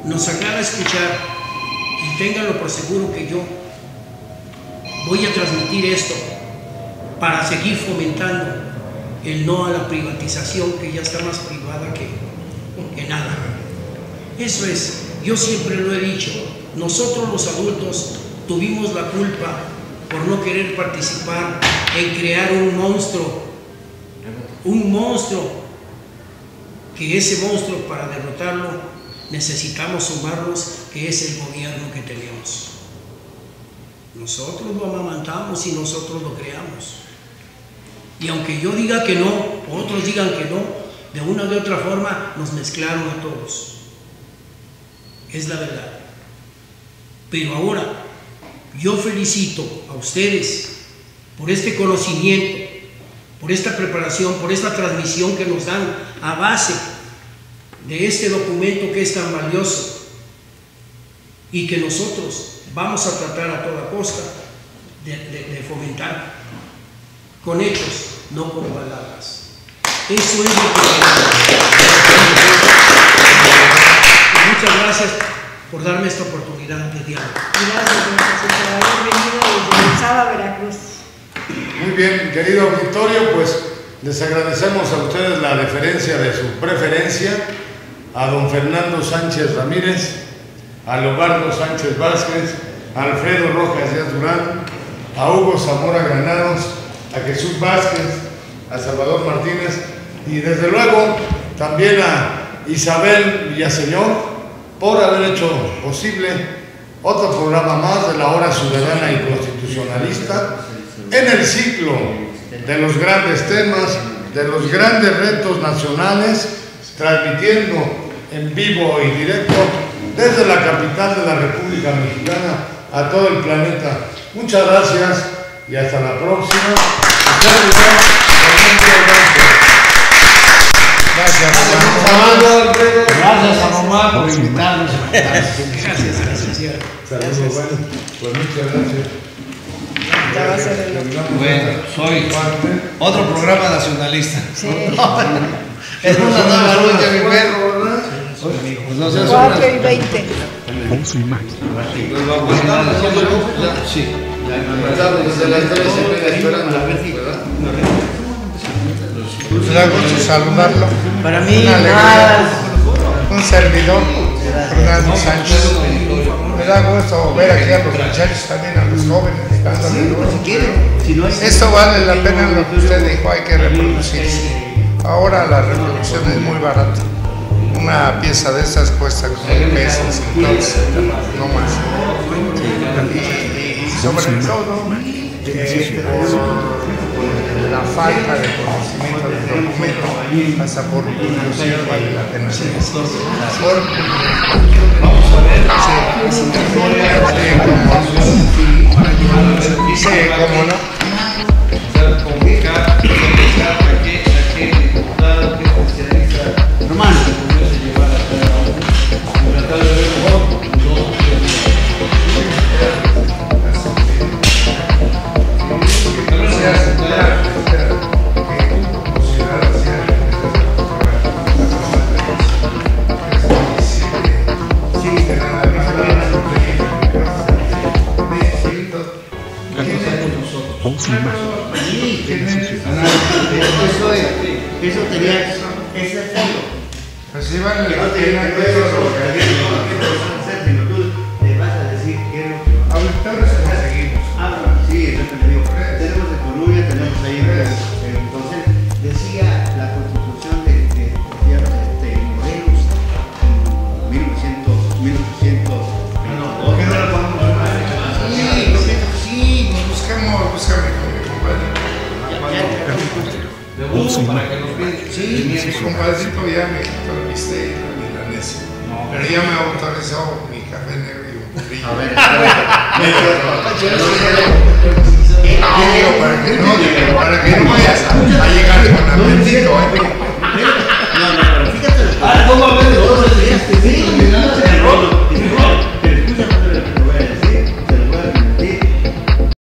nos agrada escuchar, y ténganlo por seguro que yo voy a transmitir esto para seguir fomentando el no a la privatización, que ya está más privada que nada. Eso es, yo siempre lo he dicho, nosotros los adultos tuvimos la culpa por no querer participar en crear un monstruo, que ese monstruo, para derrotarlo necesitamos sumarnos, que es el gobierno que tenemos. Nosotros lo amamantamos y nosotros lo creamos. Y aunque yo diga que no, otros digan que no, de una u otra forma nos mezclaron a todos. Es la verdad. Pero ahora yo felicito a ustedes por este conocimiento, por esta preparación, por esta transmisión que nos dan a base de este documento que es tan valioso y que nosotros vamos a tratar a toda costa de fomentar con hechos, no con palabras. Eso es lo que queremos. Muchas gracias por darme esta oportunidad de diálogo. Gracias, por haber venido desde Orizaba, Veracruz. Muy bien, querido auditorio, pues les agradecemos a ustedes la deferencia de su preferencia, a don Fernando Sánchez Ramírez, a Leobardo Sánchez Vázquez, a Alfredo Rojas Díaz Durán, a Hugo Zamora Granados, a Jesús Vázquez, a Salvador Martínez y desde luego también a Isabel Villaseñor por haber hecho posible otro programa más de la Hora Ciudadana y Constitucionalista en el ciclo de los grandes temas, de los grandes retos nacionales, transmitiendo en vivo y directo desde la capital de la República Mexicana a todo el planeta. Muchas gracias y hasta la próxima. Gracias, Gracias a mamá por invitarnos. Gracias. Saludos, bueno, pues muchas gracias. Bueno, soy otro programa nacionalista. Sí. Es una nueva lucha, mi perro, ¿verdad? Pues no seas 4:20. Voz y imagen. Sí. Estamos desde las 13 esperando la ¿verdad? Me da gusto saludarlo. Para mí, Una alegría. Un servidor, Fernando Sánchez. Me da gusto ver aquí a los muchachos, también a los jóvenes, dándole duro. Esto vale la pena lo que usted dijo, hay que reproducirse. Ahora la reproducción es muy barata. Una pieza de estas cuesta como pesos, entonces, no más. Y sobre todo, por la falta de conocimiento del documento, hasta por curiosidad vale la pena. Vamos a ver. Sí, cómo no. Voz y imagen de la sociedad. Eso tenía, eso es algo. Pues sí, vale Que la no te pena que eso lo sino tú le vas a decir qué es lo que va a ahorita lo conseguimos. sí, es lo que le digo. Tenemos de Coruña, tenemos ahí entonces decía la constitución de Morelos, Sí, mi compadrito ya me quitó el bistec y la milanesa. No, pero ya me ha autorizado mi café negro y un burrito. A ver, para que no vayas a llegar con apetito. No, pero fíjate. ¿Cómo a ver?